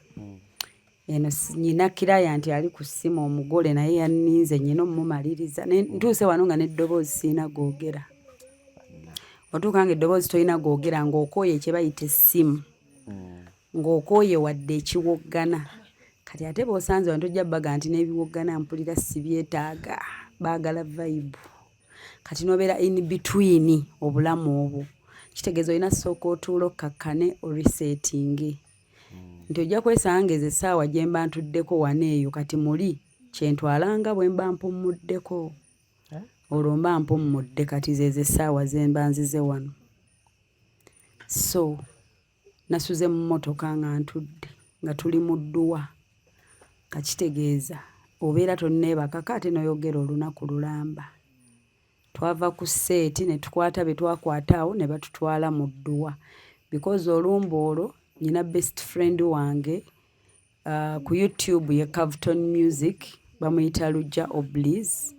Eno nnyina kiraya nti ali ku ssimu omugole naye yanninze nnyina omumumaliriza. Ntuuse wano nga n'eddoboozi sirina googera. Otuuka nga eddoboozi tolina googera ng'okooye kye bayita essimu. Ng'okooye wadde ekiwoggana. Kati ate bw'osanze wano tojja baga nti n'ebiwoggana mpulira sibyetaaga. Baagala vibe. Kati n'obeera in between obulamu obwo. Kitegeeza olina sooka otuula okkakkane orisetinge. Nti ojja kwesanga ezo essaawa gye mba ntuddeko wano eyo kati muli kyentwalanga bwe mba mpummuddeko. Olwo mba mpummudde kati zezo essaawa ze mba nzize wano. So nasuze mu mmotoka nga ntudde nga tuli mu dduwa. Kakitegeeza obeera tonneebakako ate n'oyogera olunaku lulamba. Twava ku seeti ne tukwata bye twakwata awo ne batutwala mu dduwa. Because olumba olwo nina best friend wange ku YouTube ye Caviton Music bamuyita Lujja Obliz.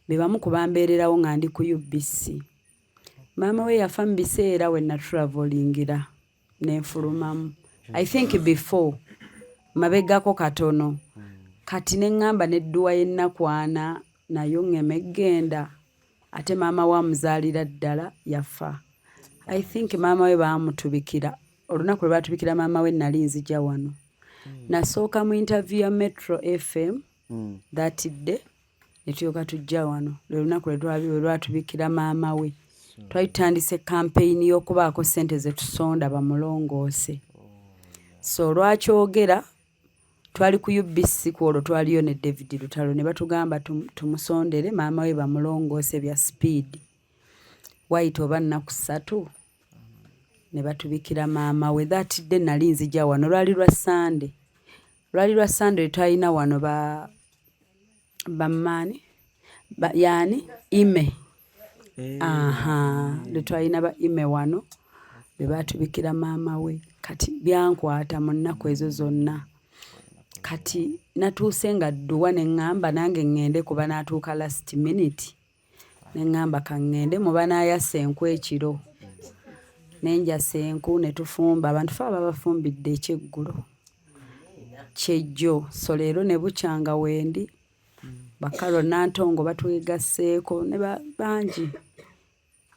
Be bamu ku bambeererawo nga ndi ku UBC. Maama we yafa mu biseera we natravelingira n'enfulumamu. I think before mabegako katono. Kati ne ŋŋamba n'edduwa y'ennakwana nayo ŋŋeme genda. Ate maama wa muzaalira ddala yafa. I think maama we baamutubikira. Olunaku lwe baatubikira maama we nali nzija wano. Nasooka mu interview ya Metro FM that day ne tulyoka tujja wano. Lwe lunaku lwe lwatubikira maama we. Twali tutandise campaign y'okubaako ssente ze tusonda bamulongoose. So lwakyogera twali ku UBC ku olwo twaliyo ne David Lutalo ne batugamba tumusondere maama we bamulongoose bya speed. Wayita oba nnaku 3 ne batubikira maama we. That day nali nzija wano. Lwali lwa Sunday. Lwali lwa Sunday twalina wano bamani yani ime. Lwe twalina ba ime wano be batubikira maama we. Kati byankwata mu nnaku ezo zonna. Kati natuuse nga dduwa ne ŋŋamba nange ŋŋende kuba naatuuka last minute. Ne ŋŋamba ka ŋŋende muba naayasa enku ekiro. Nenjasa enku ne tufumba. Abantu fe aba bafumbidde ekyeggulo. Kyejjo. So leero ne bukyanga wendi. Bakalo Nantongo batwegasseeko ne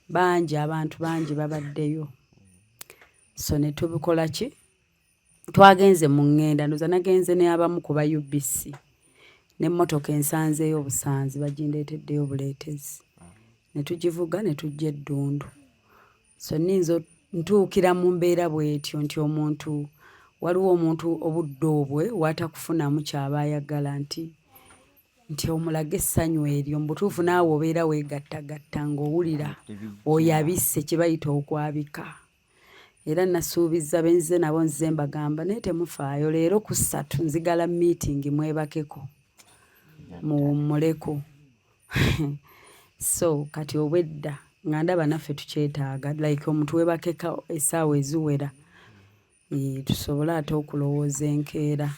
bangi abantu bangi babaddeyo. So ne tubikola ki? twagenze mu ŋŋenda ndoza nagenze ne abamu ku ba UBC n'emmotoka ensanzeeyo obusanzi bagindeeteddeyo obuleetezi ne tugivuga ne tujja Eddundu. So nninza ntuukira mu mbeera bw'etyo nti omuntu waliwo omuntu obudde obwe w'atakufunamu ky'aba ayagala nti omulaga essanyu eryo mu butuufu naawe obeera weegattagatta ng'owulira oyabisse kye bayita okwabika. Era nasuubiza benze nabo nze mbagamba naye temufaayo leero ku 3 nzigala meeting mwebakeko muwummuleko. So kati obwedda nga ndaba naffe tukyetaaga like omuntu webakeka essaawa eziwera tusobole ate okulowooza enkeera.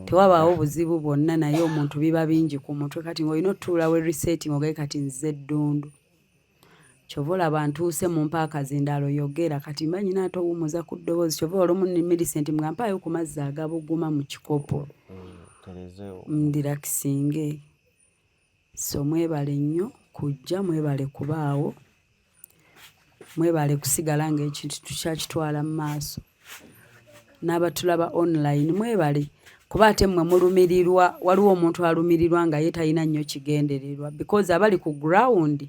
Tewabaawo buzibu bwonna naye omuntu biba bingi ku mutwe kati ng'olina otuulawo resetting ogaye kati nze Ddundu. Kyova olaba ntuuse mu mpaaka zindalo yogera kati mba nyina ate owummuza ku ddoboozi kyova olumu ne Millicent nga mpaayo ku mazzi agabuguma mu kikopo ndirakisinge. So mwebale nnyo kujja, mwebale kubaawo, mwebale kusigala ng'ekintu tukyakitwala mu maaso. N'abatulaba online mwebale kuba ate mmwe mulumirirwa, waliwo omuntu alumirirwa nga ye talina nnyo kigendererwa because abali ku ground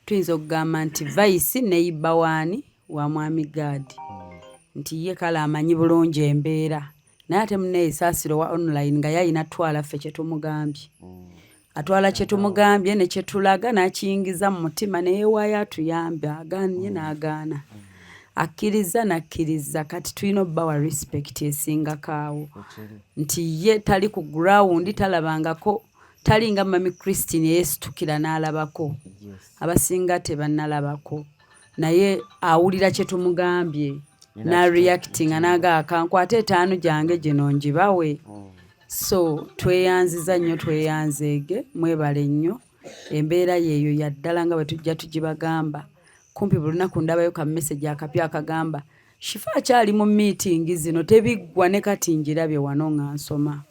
tuyinza okugamba nti Vice neighbor waani wa Mwami Gaadi nti ye kale amanyi bulungi embeera naye ate muneesaasiro wa online nga yalina twala ffe kye tumugambye. Atwala kye tumugambye ne kye tulaga n'akiyingiza mu mutima ne yeewaayo atuyambe agaanye n'agaana. Akkiriza nakkiriza kati tulina obbawa respect esingakaawo nti ye tali ku ground talabangako talinga Mami Christine yeesitukira n'alabako abasinga tebannalabako naye awulira kye tumugambye na reacting anagaaka nkwate 5 gyange gino ngibawe. So tweyanziza nnyo tweyanzeege mwebale nnyo embeera yeeyo yaddala nga bwe tujja tugibagamba. Kumpi buli lunaku ndabayo ka message akapya akagamba Shifa akyali mu meeting zino tebiggwa ne kati njirabye wano nga nsoma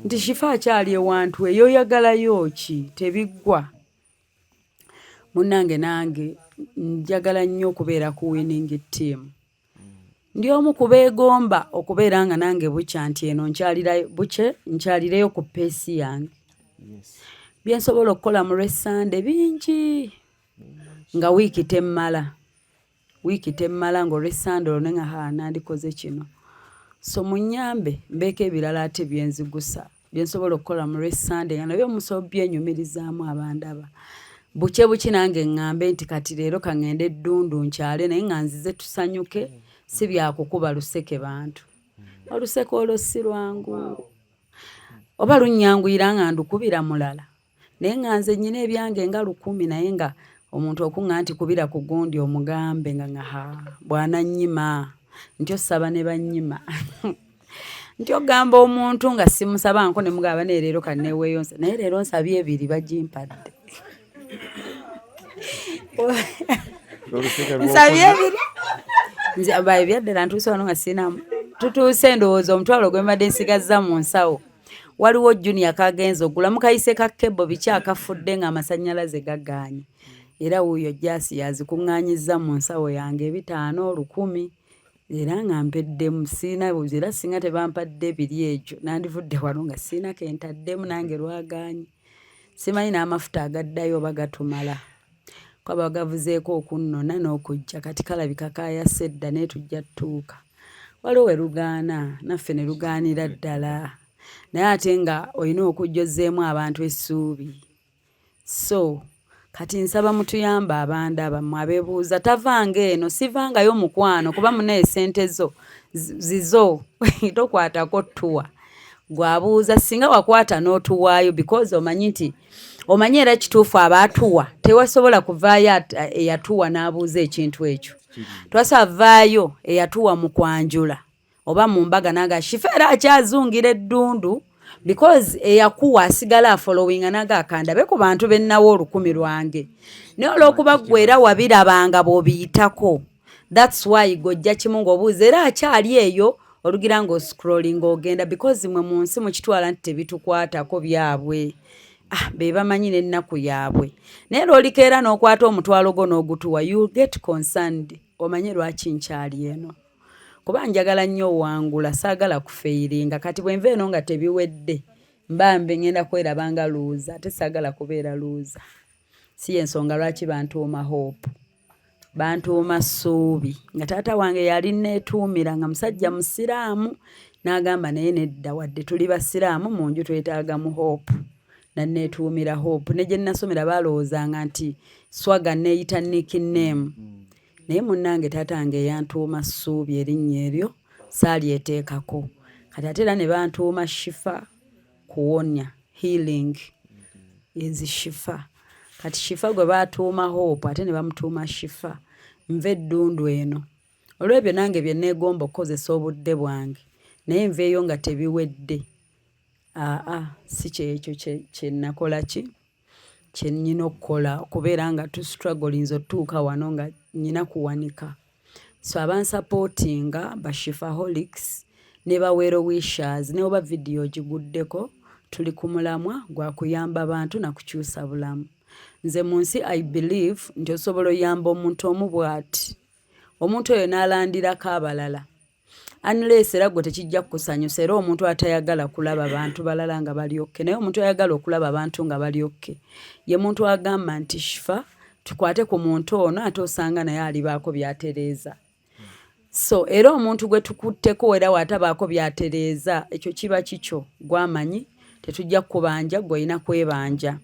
nti Shifa akyali ewantu eyo oyagalayo ki tebiggwa. Munnange nange njagala nnyo okubeera ku winning team. Ndi omu kubeegomba okubeera nga nange bukya nti eno nkyalireyo ku peesi yange. Bye nsobola okukola mu Lwessande bingi nga wiiki temmala nga Olwessande olwo nga nandikoze kino. So munnyambe mbeeko ebirala ate byenzigusa bye nsobola okukola mu Lwessande nga nabyo musobo byenyumirizaamu abandaba. Buki nange ŋŋambe nti kati leero kaŋŋende Ddundu nkyale naye nga nzize tusanyuke si byakukuba luseke bantu. Oluseke olwo si lwangu oba lunnyanguyira nga ndukubira mulala naye nga nze nnyina ebyange nga 100 naye nga omuntu okuŋŋa nti kubira ku gundi omugambe nga bwanannyima nti osaba ne bannyima nti ogamba omuntu nga simusabanko ne mugamba naye leero kanneeweeyonsa naye leero nsabye 2 bagimpadde. Nsabye 2 nze baye byaddala ntuuse wano nga sinamu tutuuse ndowooza omutwalo gwe mbadde nsigazza mu nsawo. Waliwo Junior kagenza ogula mukayise ka kebo bikyakafudde nga amasannyalaze gagaanye era wuuyo jasi yazikuŋŋaanyizza mu nsawo yange 5 10 era nga mpeddemu siina era singa tebampadde biri ekyo nandivudde wano nga siina kentaddemu nange lwagaanye. Simanyi n'amafuta agaddayo oba gatumala kwaba bagavuzeeko okunnona n'okujja kati kalabika kayase dda naye tujja tutuuka. Waliwo we lugaana naffe ne lugaanira ddala naye ate nga olina okujjozeemu abantu essuubi. So kati nsaba mutuyamba abandaba mmwe abeebuuza tavanga eno sivangayo mukwano kuba munaye ssente zo zizo tokwatako ttuwa gwabuuza singa wakwata n'otuwaayo because omanyi nti omanyi era kituufu abaatuwa tewasobola kuvaayo eyatuwa n'abuuza ekintu ekyo. Twasavaayo eyatuwa mu kwanjula oba mu mbaga naga Shifa era akyazungira Eddundu because eyakuwa asigala following nagakandabe ku bantu bennawo 10 lwange naye olw'okuba ggwe era wabirabanga bw'obiyitako that's why gojja kimu ng'obuuza era akyali eyo olugira ng'oscrolling ogenda because mwe mu nsi mukitwala nti tebitukwatako byabwe be bamanyi n'ennaku yaabwe naye lw'olikeera n'okwata omutwalo gwo n'ogutuwa you get concerned omanye lwaki nkyali eno kuba njagala nnyo wangula saagala kufeyiringa kati bwe nva eno nga tebiwedde mbambe ngenda kweraba nga luuza ate saagala kubeera luuza si y'ensonga lwaki bantuuma Hope bantuuma Ssuubi nga taata wange yali neetuumira nga musajja musiraamu n'agamba naye nedda wadde tuli basiraamu mu nju twetaagamu Hope nanneetuumira Hope ne gye nasomera baalowoozanga nti swaga neeyita nickname naye munnange taata wange yantuuma Ssuubi erinnya eryo saalyeteekako kati ate era ne bantuuma Shifa kuwonya healing is Shifa kati Shifa gwe baatuuma Hope ate ne bamutuuma Shifa nva eddundu eno olw'ebyo nange bye neegomba okukozesa obudde bwange naye nveeyo nga tebiwedde si kyekyo kye nakola kye nnina okukola okubeera nga tustrugglinze otuuka wano nga nnina kuwanika so abansapootinga bashifaholics ne bawero wishers ne oba vidiyo giguddeko tuli ku mulamwa gwa kuyamba bantu na kukyusa bulamu nze mu nsi I believe nti osobola oyamba omuntu omu bw'ati omuntu oyo n'alandirako abalala unless era gwe tekijja kukusanyusa era omuntu atayagala kulaba bantu balala nga bali okke naye omuntu ayagala okulaba abantu nga bali okke ye muntu agamba nti Shifa tukwate ku muntu ono ate osanga naye alibaako byatereeza so era omuntu gwe tukutteko era watabaako byatereeza ekyo kiba kikyo gwamanyi tetujja kubanja gwe olina kwebanja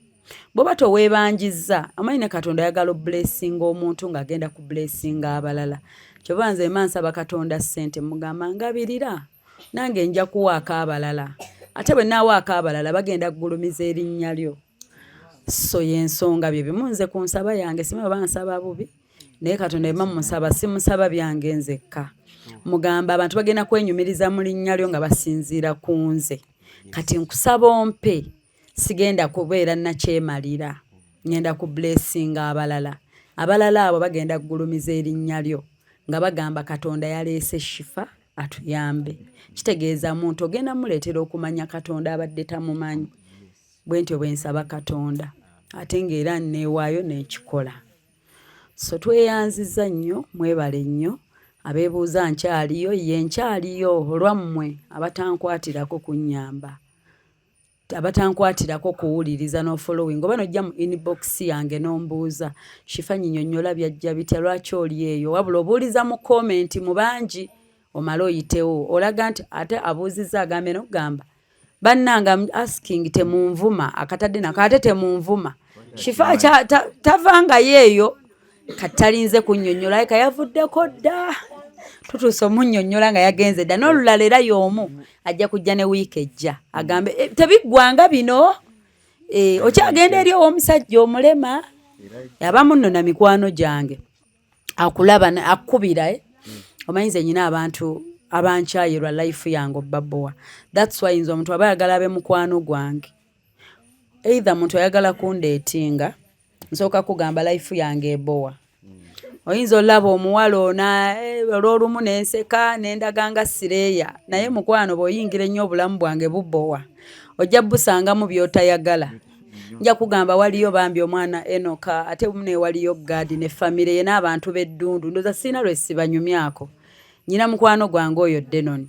bw'oba toweebanjizza amanyi ne Katonda ayagala blessing omuntu ng'agenda ku blessing abalala kyova nze nsaba Katonda ssente mugamba ngabirira nange nja kuwaako abalala ate bwe naawaako abalala bagenda kugulumiza erinnya lyo so y'ensonga bye bimu nze ku nsaba yange simanyi oba nsaba bubi naye Katonda ema musaba simusaba byange nzekka mugamba abantu bagenda kwenyumiriza mu linnya lyo nga basinziira ku nze kati nkusaba ompe sigenda kubeera nakyemalira ngenda ku blessing abalala abo bagenda kugulumiza erinnya lyo nga bagamba Katonda yaleese Shifa atuyambe kitegeeza muntu ogenda muleetera okumanya Katonda abadde tamumanyi bwe ntyo bwe nsaba Katonda ate ng'era neewaayo n'ekikola so tweyanziza nnyo mwebale nnyo abeebuuza nkyaliyo ye nkyaliyo olwammwe abatankwatiraako kunnyamba abatankwatiraako kuwuliriza n'ofollowing oba nojja mu inbox yange n'ombuuza Shifa nyinyonnyola byajja bitya lwaki oli eyo wabula obuuliza mu comment mu bangi omala oyitewo olaga nti ate abuuzizza agambe n'okugamba bannanga asking temunvuma akatadde nako ate temunvuma Shifa tavangayo eyo katalinze kunnyonnyola eka yavuddeko dda tutuuse omunnyonnyola nga yagenze dda n'olulala era y'omu ajja kujja ne wiiki ejja agambe tebiggwanga bino okyagenda eri ow'omusajja omulema abamu nno na mikwano gyange akulaba akkubira omanyi nze nyina abantu abankyayirwa life yange obbabowa that's why nze omuntu aba ayagala abe mukwano gwange either muntu ayagala kundeetinga nsooka kugamba life yange ebowa oyinza olaba omuwala ona olw'olumu nenseka nendaganga sireeya naye mukwano bw'oyingira ennyo obulamu bwange bubowa ojja busangamu by'otayagala nja kugamba waliyo bambi omwana Enoka ate ne waliyo Gadi ne famire ye n'abantu b'eddundu ndoza sina lwe sibanyumyako nyina mukwano gwange oyo Denon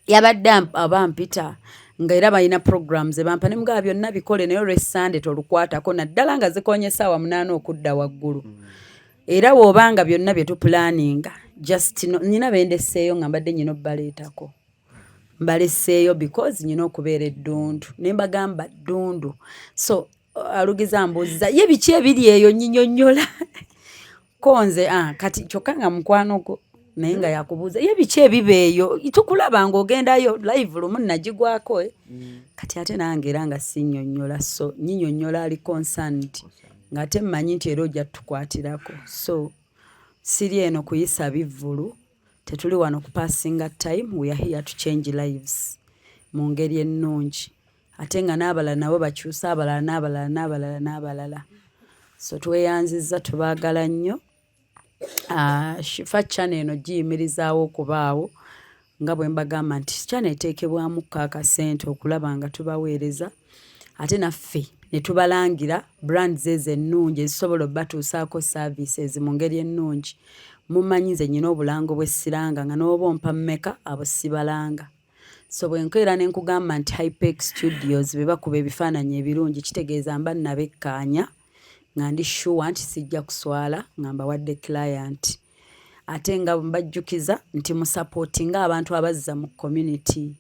yabadde abampita nga era balina programs ebampa ne mugaba byonna bikole naye olw'essande tolukwatako naddala nga zikonye essaawa 8 okudda waggulu era bw'obanga byonna bye tupulaninga just nyina bendeseeyo nga mbadde nyina obbaleetako mbaleseeyo because nyina okubeera eddundu ne mbagamba ddundu so alugiza mbuuziza ye biki ebiri eyo nyinyonnyola konze kati kyokka nga mukwano gwo naye nga yakubuuza ye biki ebiba eyo tukulaba ng'ogendayo live lumu nagigwako kati ate nange era nga sinnyonnyola so nyinyonnyola ali concerned ng'ate mmanyi nti era ojja tukwatirako so siri eno kuyisa bivvulu tetuli wano kupassinga time we are here to change lives mu ngeri ennungi ate nga n'abalala nabo bakyusa abalala n'abalala so tweyanzizza tubaagala nnyo Shifa channel eno giyimirizaawo okubaawo nga bwe mbagamba nti channel eteekebwamu akasente okulaba nga tubaweereza ate naffe ne tubalangira brands ezo ennungi ezisobola obbatuusaako services mu ngeri ennungi mumanyi nze nyina obulango bw'essiranga nga n'oba ompa mmeka abo sibalanga. So bwe nkeera ne nkugamba nti Hypex Studios be bakuba ebifaananyi ebirungi kitegeeza mba nabekkaanya nga ndi sure nti sijja kuswala nga mbawadde client. Ate nga mbajjukiza nti musapootinga abantu abazza mu community,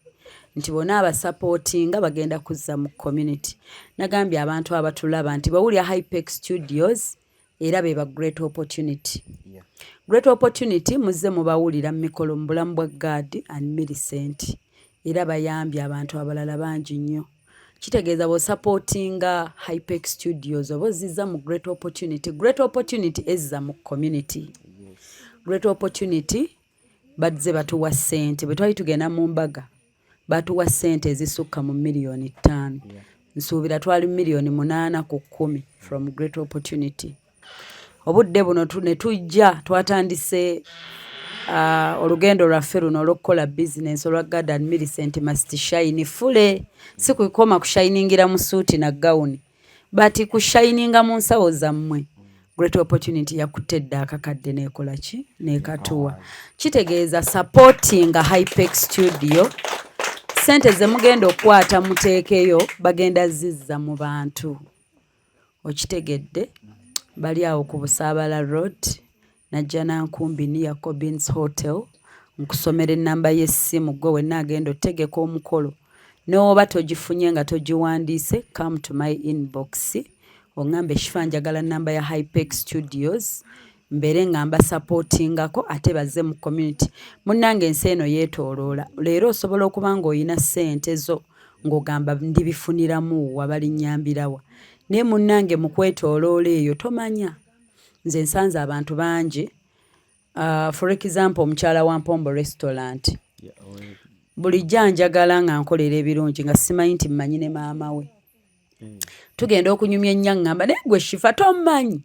nti bonna abasapootinga bagenda kuzza mu community. Nagambye abantu abatulaba nti bawulira Hypex Studios era be ba great opportunity. Great opportunity muzze mubawulira mikolo mu bulamu bwa God and Millicent era bayambye abantu abalala bangi nnyo. Kitegeeza bo supportinga Hypex Studios oba zizza mu great opportunity. Great opportunity ezza mu community. Great opportunity badze batuwa ssente bwe twali tugenda mu mbaga batuwa ssente ezisukka mu miliyoni 5. Nsuubira twali miliyoni 8 ku 10 from great opportunity. Obudde buno ne tujja twatandise olugendo lwaffe luno olw'okukola bizinensi olwa God and Millicent must shine fule. Si kukoma kushiningira mu suuti na gawuni but kushininga mu nsawo zammwe. Great opportunity yakutedde akakadde nekola ki nekatuwa. Kitegeeza supporting a Hypex Studio. Sente ze mugenda okwata muteekeyo bagenda zizza mu bantu. Okitegedde bali awo ku Busaabala Road najja Nankumbi near Cobbins Hotel nkusomera ennamba y'essimu gwe wenna agenda otegeka omukolo n'oba togifunye nga togiwandiise come to my inbox ongambe Shifa njagala nnamba ya Hypex Studios mbere ngamba supportingako ate bazze mu community. Munnange ensi eno yeetooloola leero osobola okuba ng'olina ssente zo ng'ogamba ndibifuniramu wabalinnyambirawa naye munnange mu kwetooloola eyo tomanya. Nze nsanze abantu bangi for example omukyala wa Mpombo Restaurant bulijjo njagala nga nkolera ebirungi nga simanyi nti mmanyi ne maama we. Tugenda okunyumya ennyo ngamba naye gwe Shifa tomanyi.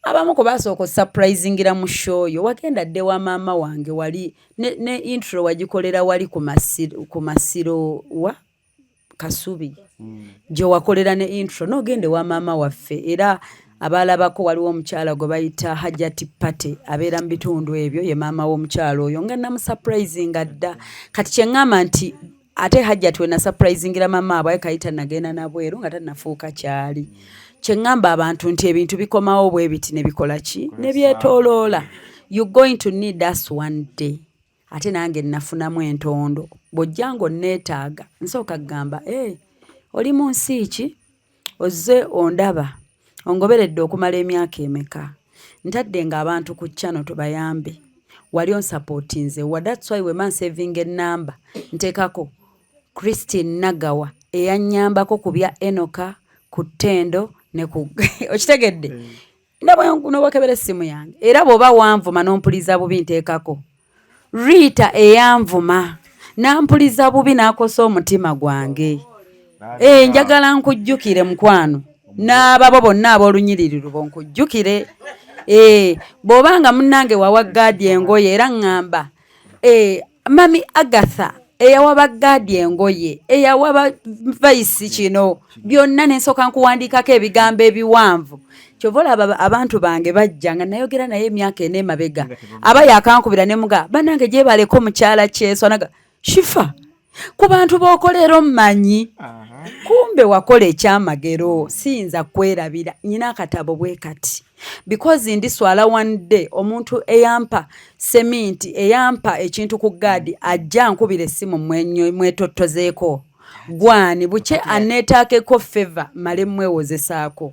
Abamu ko basooka surprisingira mu show yo wagenda dde wa maama wange wali ne intro wagikolera wali ku masiro wa Kasubi gye wakolera ne intro n'ogende wa maama waffe era abalabako waliwo omukyala gwe bayita Hajati Pate abeera mu bitundu ebyo ye maama w'omukyala oyo nga namusurprisinga dda. Kati kye ŋŋamba nti ate Hajati we nasurprisingira maama abwe kayita nagenda nabweru nga tannafuuka kyali. Kye ŋŋamba abantu nti ebintu bikomawo bwe biti ne bikola ki ne byetooloola. You going to need us one day. Ate nange nafunamu entondo bw'ojja ng'onneetaaga nsooka kugamba oli mu nsi ki ozze ondaba ongoberedde okumala emyaka emeka ntadde ng'abantu ku channel tubayambe wali onsupportinze wa that's why we man saving ennamba nteekako Christine Nagawa eyannyambako ku bya Enoka ku Ttendo ne ku okitegedde n'obwekebera essimu yange era bw'oba wanvuma n'ompuliza bubi nteekako Rita eyanvuma nampuliza bubi n'akosa omutima gwange. Njagala nkujjukire mukwano n'ababo bonna ab'olunyiriri bonkujjukire. Bw'obanga munnange wawa Gadi engoye era ŋŋamba Mami Agatha eyawa Bagadi engoye eyawa Vice kino byonna n'ensooka nkuwandiikako ebigambo ebiwanvu. Kyova olaba abantu bange bajja nga nayogera naye emyaka ena emabega aba yakankubira ne muga bannange gye baleko mukyala kyeswanaga Shifa ku bantu b'okolera omumanyi kumbe wakola ekyamagero siyinza kwerabira nyina akatabo bwe kati because ndiswala one day omuntu eyampa seminti eyampa ekintu ku Gadi ajja nkubira essimu mwetottozeeko gwani buke aneetaakeko favor male mwewozesaako.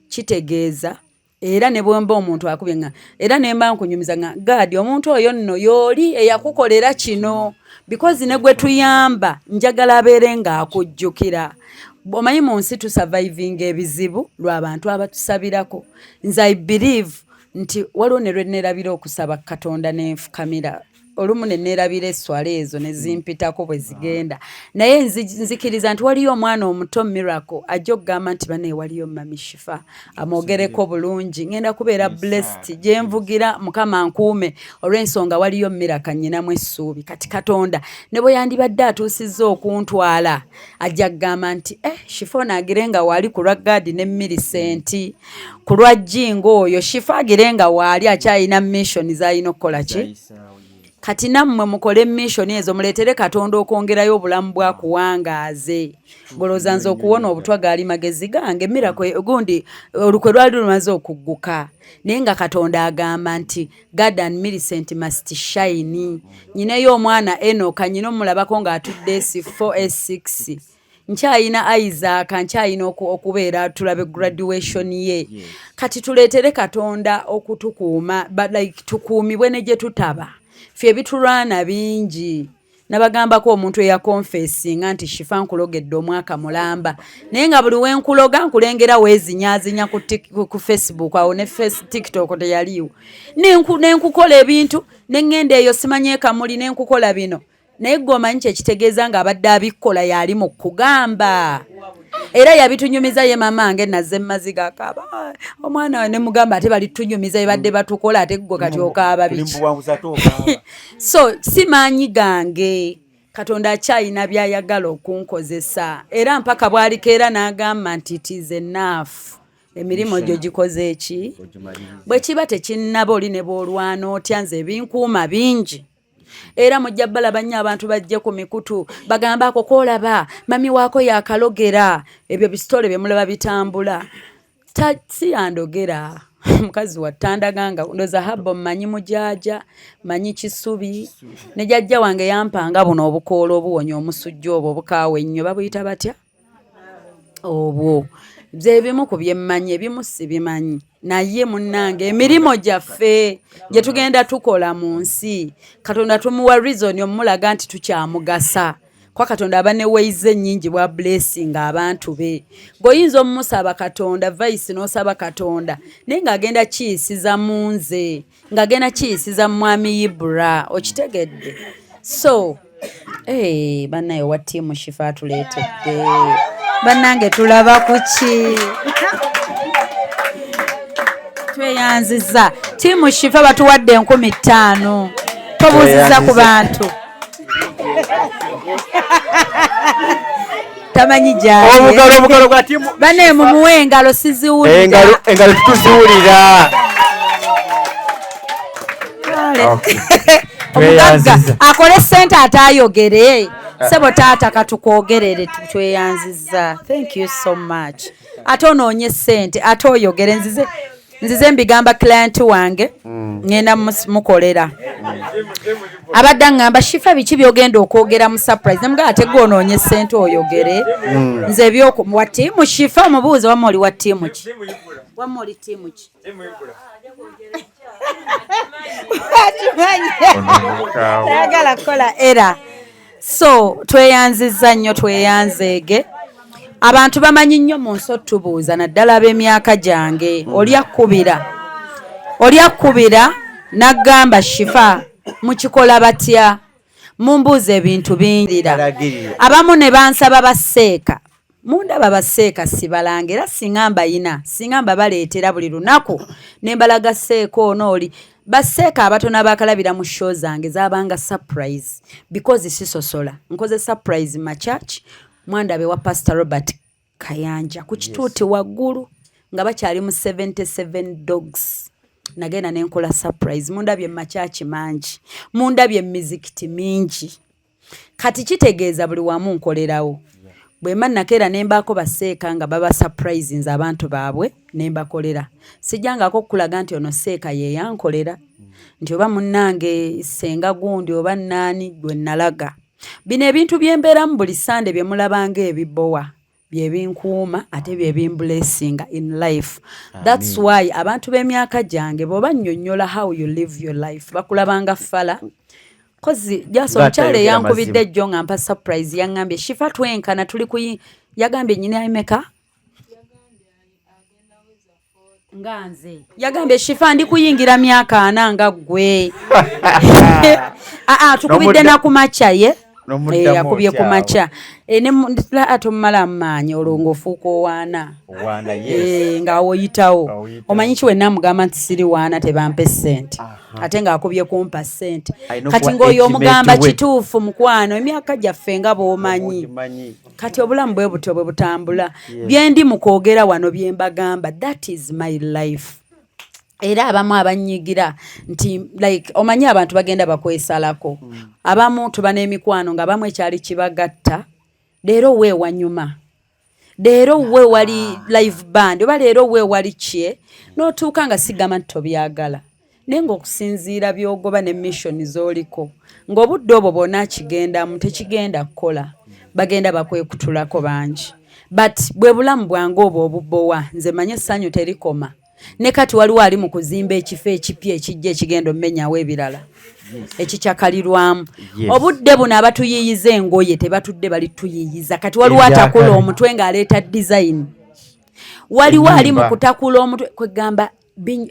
Kitegeeza era ne bwemba omuntu akubye nga era ne mba nkunyumiza nga Gadi omuntu oyo nno yoli eyakukolera kino because ne gwe tuyamba njagala abeere nga akujjukira. Omanyi mu nsi tusurviving ebizibu lw'abantu abatusabirako. Nze I believe nti waliwo ne lwe neerabira okusaba Katonda n'enfukamira olumu ne neerabira esswala ezo ne zimpitako bwe zigenda naye nzikiriza nti waliyo omwana omuto Miracle ajja okugamba nti bane waliyo Mami Shifa amwogereko bulungi ngenda kubeera blessed gye nvugira Mukama nkuume olw'ensonga waliyo Miracle nnyinamu essuubi kati Katonda ne bwe yandibadde atuusizza okuntwala ajja kugamba nti Shifa naagire nga waali ku lwa Gadi ne Millicent ku lwa Jingo oyo Shifa agire nga waali akyalina mission z'alina okukola ki kati nammwe mukole mission ezo muleetere Katonda okwongerayo obulamu bwa kuwangaaze golooza nze okuwona obutwa gaali magezi gange Miracle gundi olukwe lwali lumaze okugguka naye nga Katonda agamba nti God and Millicent must shine nyineyo omwana Enoka nyina omulabako ng'atudde S4 S6 nkyayina Isaac nkyayina okubeera tulabe graduation ye kati tuleetere Katonda okutukuuma like tukuumibwe ne gye tutaba fye bitulwana bingi nabagambako omuntu eyakonfesinga nti Shifa nkulogedde omwaka mulamba naye nga buli wenkuloga nkulengera weezinyazinya ku Facebook awo ne TikTok teyaliwo nenkukola ebintu neŋŋenda eyo simanye kamuli nenkukola bino naye gwomanyi kyekitegeeza nga abadde abikkola yali mu kugamba era yabitunyumiza ye mamange nazze maziga akaba omwana we ne mugamba ate balitunyumiza yebadde batukola ate gwe kati okaaba biki so simanyi gange Katonda akyayina byayagala okunkozesa era mpaka bwalikeera n'agamba nti it is enough emirimu gyo gikoze eki bwe kiba tekinnaba oli ne bwolwana otya nze ebinkuuma bingi era mujja balaba nnyo abantu bajje ku mikutu bagamba ako koolaba mami waako yakalogera ebyo bisitole bye mulaba bitambula si yandogera mukazi wattandaganga ndoza habbo mmanyi mujaja manyi kisubi ne jajja wange yampanga buno obukoola obuwonya omusujja obwo bukaawe nnyo babuyita batya obwo bye bimu ku bye mmanyi ebimu si bimanyi naye munnange emirimu gyaffe gye tugenda tukola mu nsi Katonda tumuwa reason omulaga nti tukyamugasa kwa Katonda aba ne ways ennyingi bwa blessing abantu be goyinza omusaba Katonda vice n'osaba Katonda naye ng'agenda kiyisiza mu nze ng'agenda kiyisiza mwami Ibra okitegedde so bannaye wa ttiimu Shifa tuleetedde bannange tulaba kuki tweyanziza ttiimu Shifa batuwadde 15,000 tobuuziza ku bantu tamanyi gyali obugalo bwa timu bane mumuwe engalo siziwulira engalo tuziwulira omugagga akole sente atayogere sebo taata katukwogerere tweyanziza thank you so much ate onoonye sente ate oyogere nzize mbigamba client wange ngenda mukolera abadde ngamba Shifa biki byogenda okwogera mu surprise namugaa ate gwonoonye sente oyogere nze byoko wa ttiimu Shifa mubuuze wamuli wa ttiimu ki wamuli ttiimu ki ayagala kukola era so tweyanziza nnyo tweyanzeege abantu bamanyi nnyo mu nsi otubuuza naddala ab'emyaka gyange oli akkubira n'aggamba Shifa mukikola batya mumbuuza ebintu bingirira abamu ne bansaba baseeka mundaba baseeka sibalanga era singa mbayina singa mbabaleetera buli lunaku ne mbalaga seeka onooli baseeka abatono abakalabira mu show zange zaabanga surprise because sisosola nkoze surprise ma church mwandabe wa Pastor Robert Kayanja ku kituuti waggulu nga bakyali mu 77 dogs nagenda nenkola surprise mundabye machachi mangi mundabye mizikiti mingi kati kitegeeza buli wamu nkolerawo bwe mannakera nembaako baseeka nga baba surprise nze abantu baabwe nembakolera sijjangako kulaga nti ono seeka ye yankolera nti oba munnange senga gundi oba nnaani gwe nalaga bino ebintu byembeeramu buli sande bye mulabanga ebibowa bye binkuuma ate bye bimblessinga in life. That's why abantu b'emyaka gyange bw'oba nnyonnyola how you live your life bakulabanga fala kozi jaso mchale yankubidde jjo nga mpa surprise yangambye Shifa twenkana tuli ku yagambye nyina emeka nganze yagambye Shifa ndi kuyingira myaka 4 nga ggwe tukubidde na kumacha ye yakubye kumacha atomala amanyi olwo ofuuka owaana nga woyitawo omanyi ki wenna mugamba nti siri waana tebampe ssente ate ng'akubye kumpa ssente kati ng'oyo omugamba kituufu mukwano emyaka gyaffe nga bw'omanyi kati obulamu bwe buto bwe butambula bye ndi mu kwogera wano bye mbagamba that is my life. Era abamu abanyigira nti like omanyi abantu bagenda bakwesalako abamu tuba n'emikwano nga abamu ekyali kibagatta leero weewanyuma leero we wali live band oba leero we wali kye n'otuuka nga sigama nti tobyagala naye ng'okusinziira byogoba ne mission z'oliko ng'obudde obwo bwonna kigendamu tekigenda kukola bagenda bakwekutulako bangi but bwe bulamu bwange obwo obubbowa nze manye essanyu terikoma ne kati waliwo ali mu kuzimba ekifo ekipya ekijja ekigenda omenyawo ebirala ekikyakalirwamu obudde buno abatuyiyiza engoye tebatudde bali tuyiyiza kati waliwo atakula omutwe ng'aleeta design waliwo ali mu kutakula omutwe kwegamba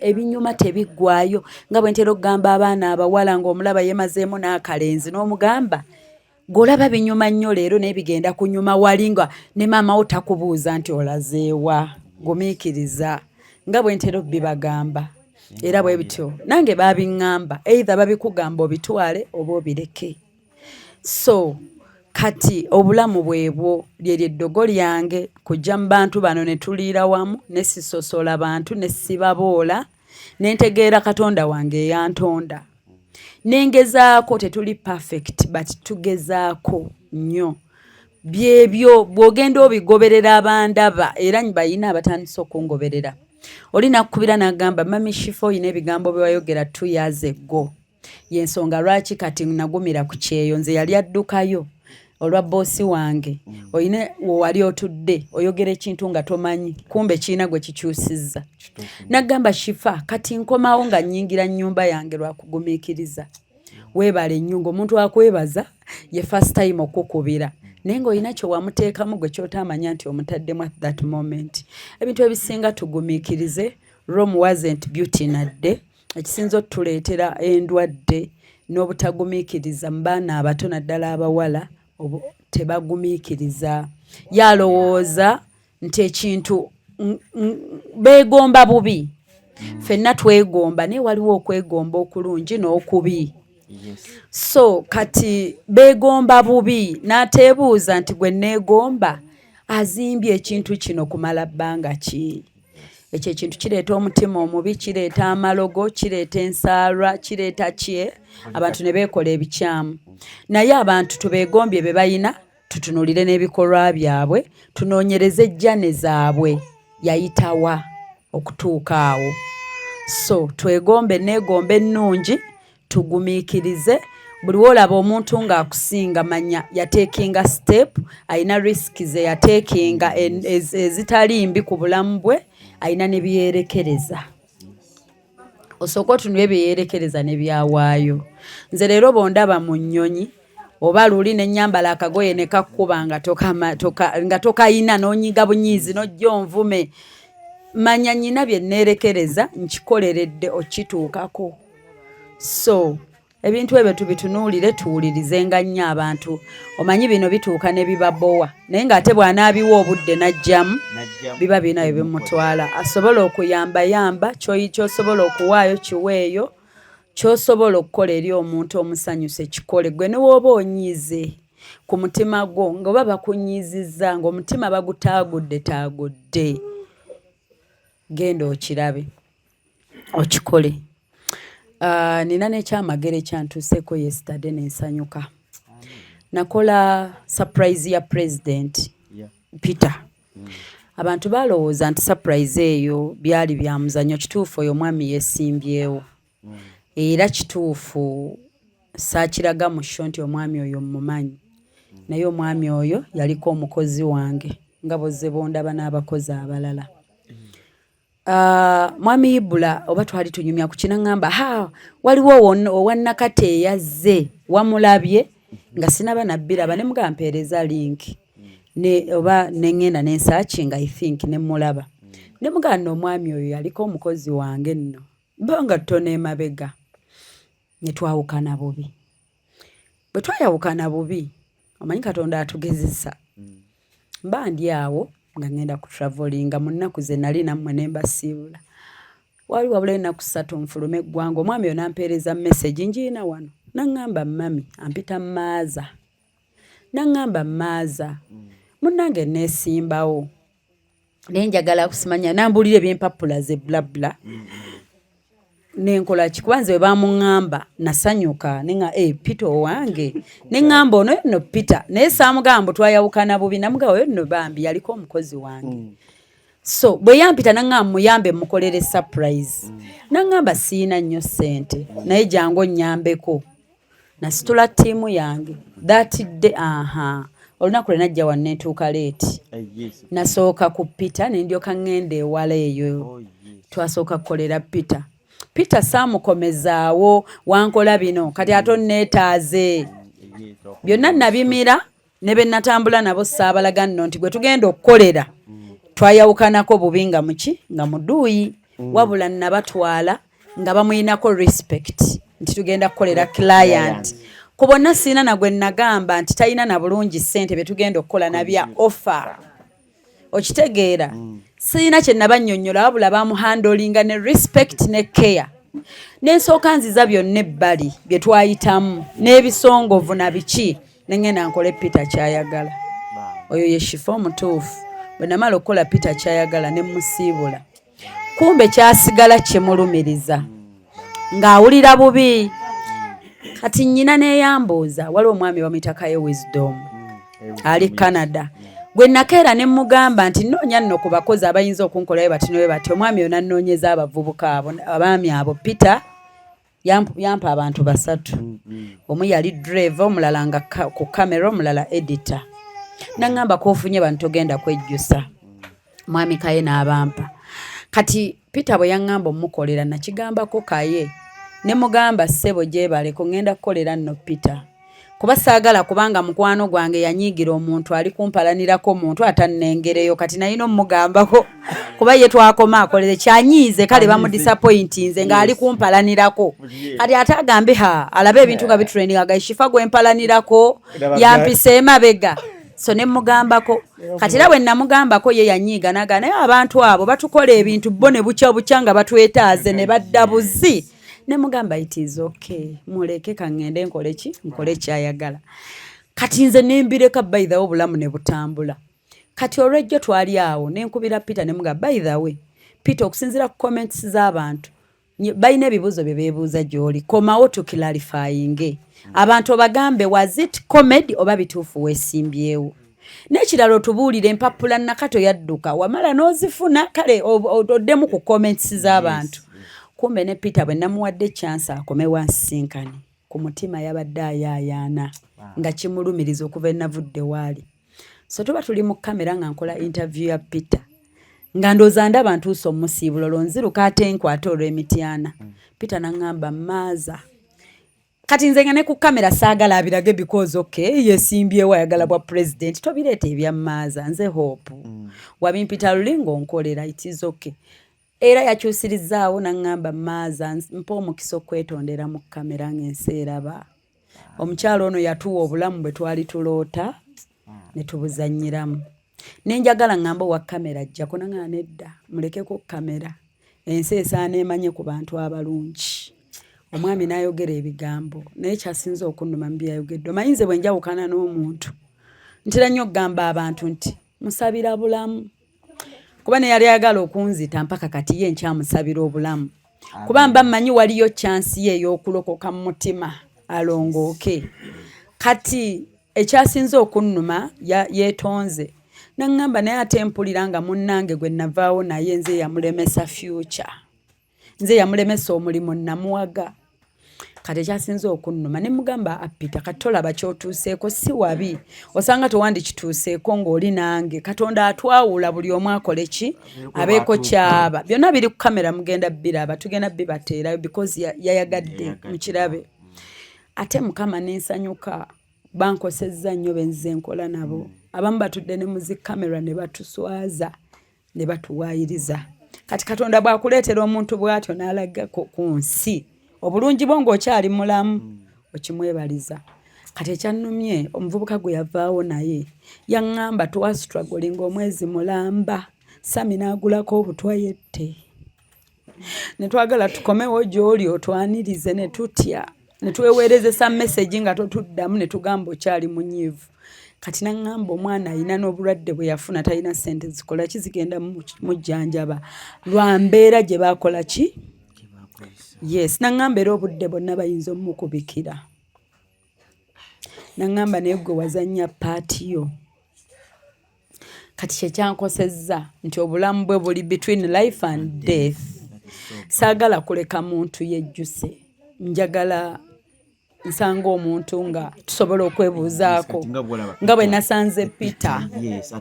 ebinyuma tebiggwayo nga bwe ntera okugamba abaana abawala ng'omulaba yemazeemu n'akalenzi n'omugamba golaba binyuma nnyo leero naye bigenda kunyuma wali nga ne maama wo takubuuza nti olazeewa gumiikiriza nga bwe ntera bibagamba era bwe bityo nange babiŋŋamba either babikugamba obitwale oba obireke so kati obulamu bwebwo lyeryo eddogo lyange kujja mu bantu bano ne tuliira wamu ne sisosola bantu ne sibaboola ne ntegeera Katonda wange eyantonda nengezaako tetuli perfect but tugezaako nnyo byebyo bw'ogenda obigoberera abandaba era bayina abatandise okungoberera oli nakukubira n'agamba mami Shifa oyina ebigambo bye wayogera 2 years ago y'ensonga lwaki kati nagumira ku kyeyo nze yali addukayo olwa boosi wange oyina wali otudde oyogera ekintu nga tomanyi kumbe kiina gwe kikyusizza nagamba Shifa kati nkomawo nga nnyingira nnyumba yange lwakugumiikiriza weebale ennyungu omuntu akwebaza ye first time okukubira naye ng'olina kye wamuteekamu gwe kyotamanya nti omutaddemu at that moment ebintu ebisinga tugumiikirize Rome wasn't beauty nadde ekisinza otuleetera endwadde n'obutagumiikiriza mu baana abato naddala abawala tebagumiikiriza yalowooza nti ekintu beegomba bubi ffenna twegomba naye waliwo okwegomba okulungi n'okubi so kati beegomba bubi n'ateebuuza nti gwe neegomba azimbye ekintu kino kumala bbanga ki ekyo ekintu kireeta omutima omubi kireeta amalogo kireeta ensaalwa kireeta kye abantu ne beekola ebikyamu naye abantu tubeegombye be bayina tutunulire n'ebikolwa byabwe tunoonyereze ejjane zaabwe yayitawa okutuuka awo so twegombe neegombe ennungi tugumiikirize buli wolaba omuntu ng'akusinga manya yateekinga step ayina risiki ze yateekinga ezitali mbi ku bulamu bwe ayina ne byerekereza osooka otunule byeyerekereza ne byawaayo nze leero bondaba mu nnyonyi oba luli ne nnyambala akagoye ne kakkuba nga tokayina n'onyiga bunyiizi n'ojja onvume manya nnyina bye neerekereza nkikoleredde okituukako so ebintu ebyo tubitunuulire tuwulirizenga nnyo abantu omanyi bino bituuka ne bibabowa naye ng'ate bw'anaabiwa obudde n'ajjamu biba birina bye bimutwala asobola okuyambayamba ky'osobola okuwaayo kiweeyo ky'osobola okukola eri omuntu omusanyuse kikole gwe ne wooba onyiize ku mutima gwo ng'oba bakunyiizizza ng'omutima bagutaagudde genda okirabe okikole. Nina n'ekyamagero ekyantuuseeko yesterday n'ensanyuka. Nakola surprise ya president Peter. Abantu balowooza nti surprise eyo byali bya muzanyo, kituufu oyo mwami yeesimbyewo. Era kituufu saakiraga mu sho nti omwami oyo mmumanyi. Naye omwami oyo yaliko omukozi wange nga bozze bondaba n'abakozi abalala. Mwami Ibula oba twali tunyumya ku kina ngamba waliwo owannakate yazze wamulabye nga sinaba nabbiraba ne mugampeereza link ne oba nengenda nensaakinga I think ne mulaba ne mugana omwami oyo yaliko omukozi wange nno bonga ttona emabega ne twawukana bubi. Bwe twayawukana bubi omanyi Katonda atugezesa mba ndi awo nga ngenda ku travelinga mu nnaku ze nali nammwe ne mbasiibula. Wali wabula ennaku 3 nfulume eggwanga omwami oyo nampeereza message njiina wano naŋŋamba mami ampita maaza naŋŋamba maaza munnange neesimbawo naye njagala kusimanya nambulire byempapula ze blabla nenkola kikubanze bwe bamuŋŋamba nasanyuka nenga Peter owange neŋŋamba ono nno Peter naye saamugamba twayawukana bubi namuga oyo nno bambi yaliko omukozi wange so bwe yampita naŋŋamba muyambe mukolere surprise naŋŋamba siina nnyo ssente naye jangu onnyambeko nasitula ttiimu yange that day olunaku lwe najja wano netuuka leeti nasooka ku Peter ne ndyoka ŋŋenda ewala eyo twasooka kukolera Peter saamukomezaawo wankola bino kati ate onneetaaze byonna nabimira ne be natambula nabo saabalaga nno nti gwe tugenda okukolera twayawukanako bubi nga muki nga muduuyi wabula nabatwala nga bamuyinako respect nti tugenda kukolera client ku bonna siina nagwe nagamba nti talina na bulungi ssente betugenda okukola nabya offer okitegeera siina kye nabannyonnyola wabula bamuhandolinga ne respect ne care n'ensooka nziza byonna ebbali bye twayitamu n'ebisongovu na biki nengenda nkole Peter kyayagala oyo ye shifa omutuufu bwe namala okukola Peter kyayagala ne musiibula kumbe kyasigala kimulumiriza ng'awulira bubi kati nnyina neeyambuuza waliwo omwami bamuyitakayo Wisdom ali Canada gwe nakeera ne mugamba nti nnoonya nno ku bakozi abayinza okunkolayo batino bwe bati omwami yo nannoonyeza abavubuka abo abaami abo Peter yampa abantu 3 omu yali driver omulala nga ku kamera omulala editor naŋŋamba kofunye bantu togenda kwejjusa mwami kaye n'abampa kati Peter bwe yaŋŋamba omukolera nakigambako kaye ne mugamba ssebo gyebale ko ngenda kukolera nno Peter kuba saagala kubanga mukwano gwange yanyiigira omuntu ali kumpalanirako omuntu atannengereyo kati nayina omugambako kuba ye twakoma akolere kyanyiize kale bamudisappointinze ng'ali kumpalanirako kati ate agambe alabe ebintu nga bitrainingaga eshifa gwempalanirako yampise emabega so ne mugambako kati era bwe namugambako ye yanyiiga naga naye abantu abo batukola ebintu bo ne bucya nga batwetaaze ne badda buzi ne mugamba it is okay muleke kangende nkole kyayagala kati nze nembireka by the way obulamu ne butambula kati olwejjo twali awo nenkubira Peter ne mugamba by the way Peter okusinzira ku comments z'abantu bayina ebibuuzo bye beebuuza gy'oli komawo tuklarifyinge abantu obagambe was it comedy oba bituufu weesimbyewo n'ekirala otubuulire empapula nakato yadduka wamala n'ozifuna kale oddemu ku comments z'abantu kumbe ne Peter bwe namuwadde chance akome wansinkani ku mutima yabadde ayaayaana nga kimulumiriza okuva enavudde waali so tuba tuli mu kamera nga nkola interview ya Peter nga ndooza ndaba ntuusa omusiibulo lonziruka ate nkwate olw'emityana Peter naŋŋamba maaza kati nze nga ne ku kamera saagala abirage because okay yesimbyewo ayagala bwa president tobireeta ebya maaza nze hope wabimpita lulingo nkolera it is okay era yakyusirizaawo naŋŋamba maaza mpa omukisa okwetondera mu kamera ng'ensi eraba omukyalo ono yatuwa obulamu bwe twali tuloota ne tubuzannyiramu nenjagala ŋŋamba owa kamera ajjako naŋŋaa nedda mulekeko kamera ensi esaana emanye ku bantu abalungi omwami n'ayogera ebigambo naye kyasinze okunnuma mu byayogedde omayinze bwe njawukana n'omuntu ntera nnyo okugamba abantu nti musabira bulamu kuba ne yali ayagala okunzita mpaka kati ye nkyamusabira obulamu kuba mba mmanyi waliyo chansi ye ey'okulokoka mu mutima alongooke kati ekyasinze okunnuma yeetonze naŋŋamba naye ate mpulira nga munnange gwe navaawo naye nze yamulemesa future nze yamulemesa omulimu namuwaga kati ekyasinze okunnuma ne mugamba Peter kati tolaba ky'otuuseeko si wabi osanga towandi kituuseeko ng'oli nange Katonda atwawula buli omu akole ki abeeko kyaba byonna biri ku kamera mugenda biraba tugenda bibateerayo because yayagadde mukirabe ate Mukama n'ensanyuka bankosezza nnyo benzize nkola nabo abamu batudde ne muzi kamera ne batuswaza ne batuwaayiriza kati Katonda bw'akuleetera omuntu bw'atyo n'alaga ku nsi obulungi bwo ng'okyali mulamu okimwebaliza. Kati ekyannumye omuvubuka gwe yavaawo naye yaŋŋamba twasituragolinga omwezi mulamba Sami n'agulako obutwa yette ne twagala tukomewo gy'oli otwanirize ne tutya ne tweweerezesa message nga totuddamu ne tugamba okyali munyiivu. Kati naŋŋamba omwana ayina n'obulwadde bwe yafuna talina ssente zikola ki zigenda mujjanjaba lwa mbeera gye baakola ki. Yes, naŋŋamba era obudde bonna bayinza omukubikira. Naŋŋamba naye gwe wazannya paati yo. Kati kyekyankosezza nti obulamu bwe buli between life and death. Saagala kuleka muntu yejjuse. Njagala nsanga omuntu nga tusobola okwebuuzaako nga bwe nasanze Peter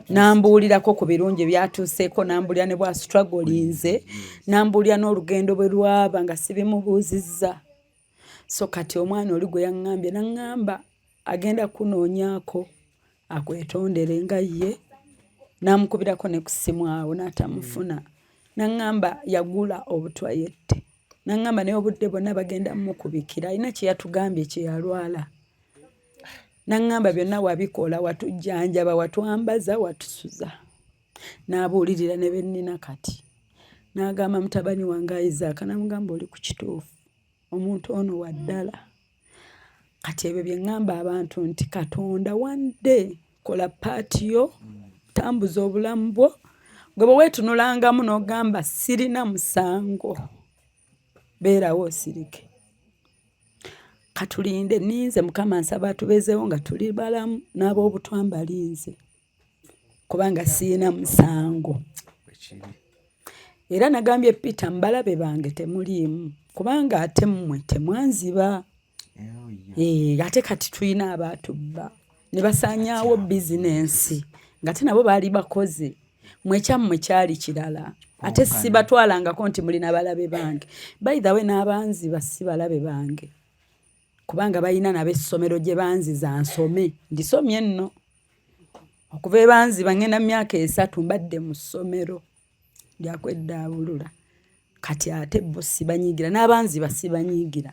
nambuulirako ku birungi byatuuseeko nambuulira ne bwa strugglinze nambuulira n'olugendo bwe lwaba nga sibimubuuzizza. So kati omwana oli gwe yaŋŋambye naŋŋamba agenda kunoonyaako akwetondere nga ye namukubirako ne ku ssimu awo n'atamufuna. Naŋŋamba yagula obutwa yette. Naŋŋamba naye obudde bonna bagenda mukubikira alina kye yatugambye kye yalwala. Naŋŋamba byonna wabikola watujjanjaba watwambaza watusuza. N'abuulirira ne bennina kati. N'agamba mutabani wange Isaac namugamba oli ku kituufu omuntu ono wa ddala. Kati ebyo bye ŋŋamba abantu nti Katonda one day kola paati yo tambuza obulamu bwo gwe bwe weetunulangamu n'ogamba sirina musango beerawo osirike. Katulinde ninze Mukama nsaba atubezeewo nga tuli balamu n'ab'obutwa mbalinze kubanga sirina musango. Era nagambye Peter mbalabe bange temuliimu kubanga ate mmwe temwanziba. Ate kati tulina abaatubba ne basaanyaawo bizinensi nga te nabo baali bakoze mwekyammwe kyali kirala ate sibatwalangako nti mulina balabe bange. By the way n'abanziba si balabe bange kubanga balina n'ab'essomero gye banziza nsome ndisomye nno okuva ebanziba ngenda myaka 3 mbadde mu ssomero lyakweddaabulula. Kati ate bo sibanyiigira n'abanziba sibanyiigira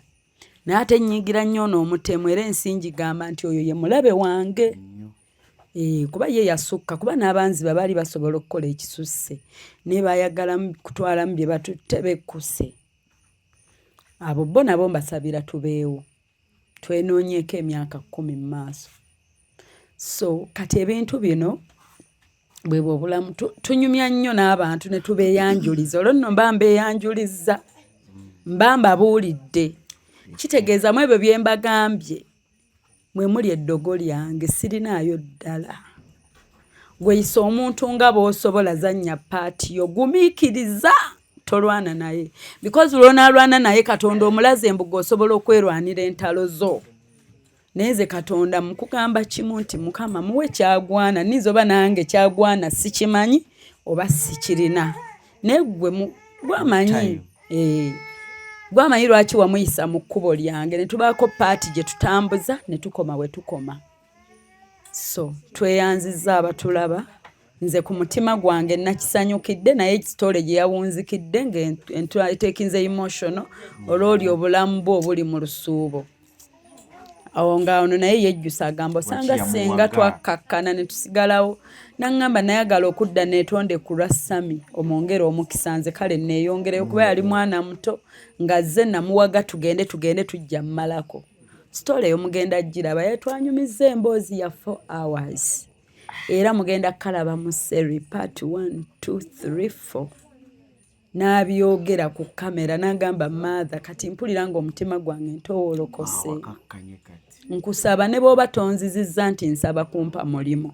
naye ate nnyiigira nnyo n'omutemu era ensingi gamba nti oyo ye mulabe wange. Kuba ye yasukka kuba n'abanziba baali basobola okukola ekisusse naye baayagala kutwalamu bye batutte bekkuse. Abo bo nabo mbasabira tubeewo twenoonyeeko emyaka 10 mu maaso. So kati ebintu bino bwe bw'obulamu tunyumya nnyo n'abantu ne tubeeyanjuliza. Olwo nno mba mbeeyanjulizza mba mbabuulidde kitegeeza mu ebyo bye mbagambye mwe muli eddogo lyange sirinaayo ddala. Gweyisa omuntu nga bw'osobola zannya paati yo gumiikiriza tolwana naye because olw'onaalwana naye Katonda omulaze embuga osobola okwerwanira entalo zo. Naye nze Katonda mukugamba kimu nti Mukama muwe kyagwana nizo oba nange kyagwana sikimanyi oba sikirina naye gwe gwamanyi. Gwamanyi lwaki wamuyisa mu kkubo lyange ne tubaako paati gye tutambuza ne tukoma we tukoma. So tweyanzizza abatulaba nze ku mutima gwange nakisanyukidde naye ekitole gye yawunzikidde ng'eteekinze emotional olw'oli obulamu bwo obuli mu lusuubo. Awo ng'awo naye yejjusa agamba osanga senga twakkakkana ne tusigalawo. Naŋŋamba nayagala okudda neetonde ku lwa Sami omwongere omukisa nze kale neeyongereyo kuba yali mwana muto nga zze namuwaga tugende tujja mmalako. Sitole eyo mugenda giraba yatwanyumizza emboozi ya 4 hours. Era mugenda kalaba mu seri part 1, 2, 3, 4. N'abyogera ku kamera n'agamba mother kati mpulira ng'omutima gwange ntowoolokose. Nkusaba ne bw'oba tonzizizza nti nsaba kumpa mulimu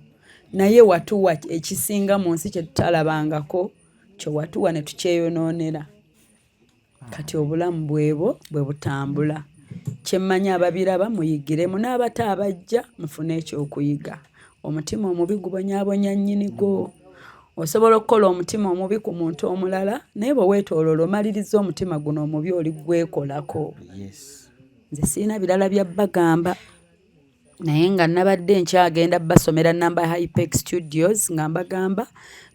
naye watuwa ekisinga mu nsi kye tutalabangako kyo watuwa ne tukyeyonoonera. Kati obulamu bwebo bwe butambula. Kyemmanyi ababiraba muyigiremu n'abata abajja mufune ekyokuyiga. Omutima omubi gubonyaabonya nnyinigo. Osobola okukola omutima omubi ku muntu omulala naye bwe weetooloola omaliriza omutima guno omubi oli gwekolako. Nze sirina birala bya bagamba. naye nga nabadde nkyagenda basomera namba ya Hypex Studios nga mbagamba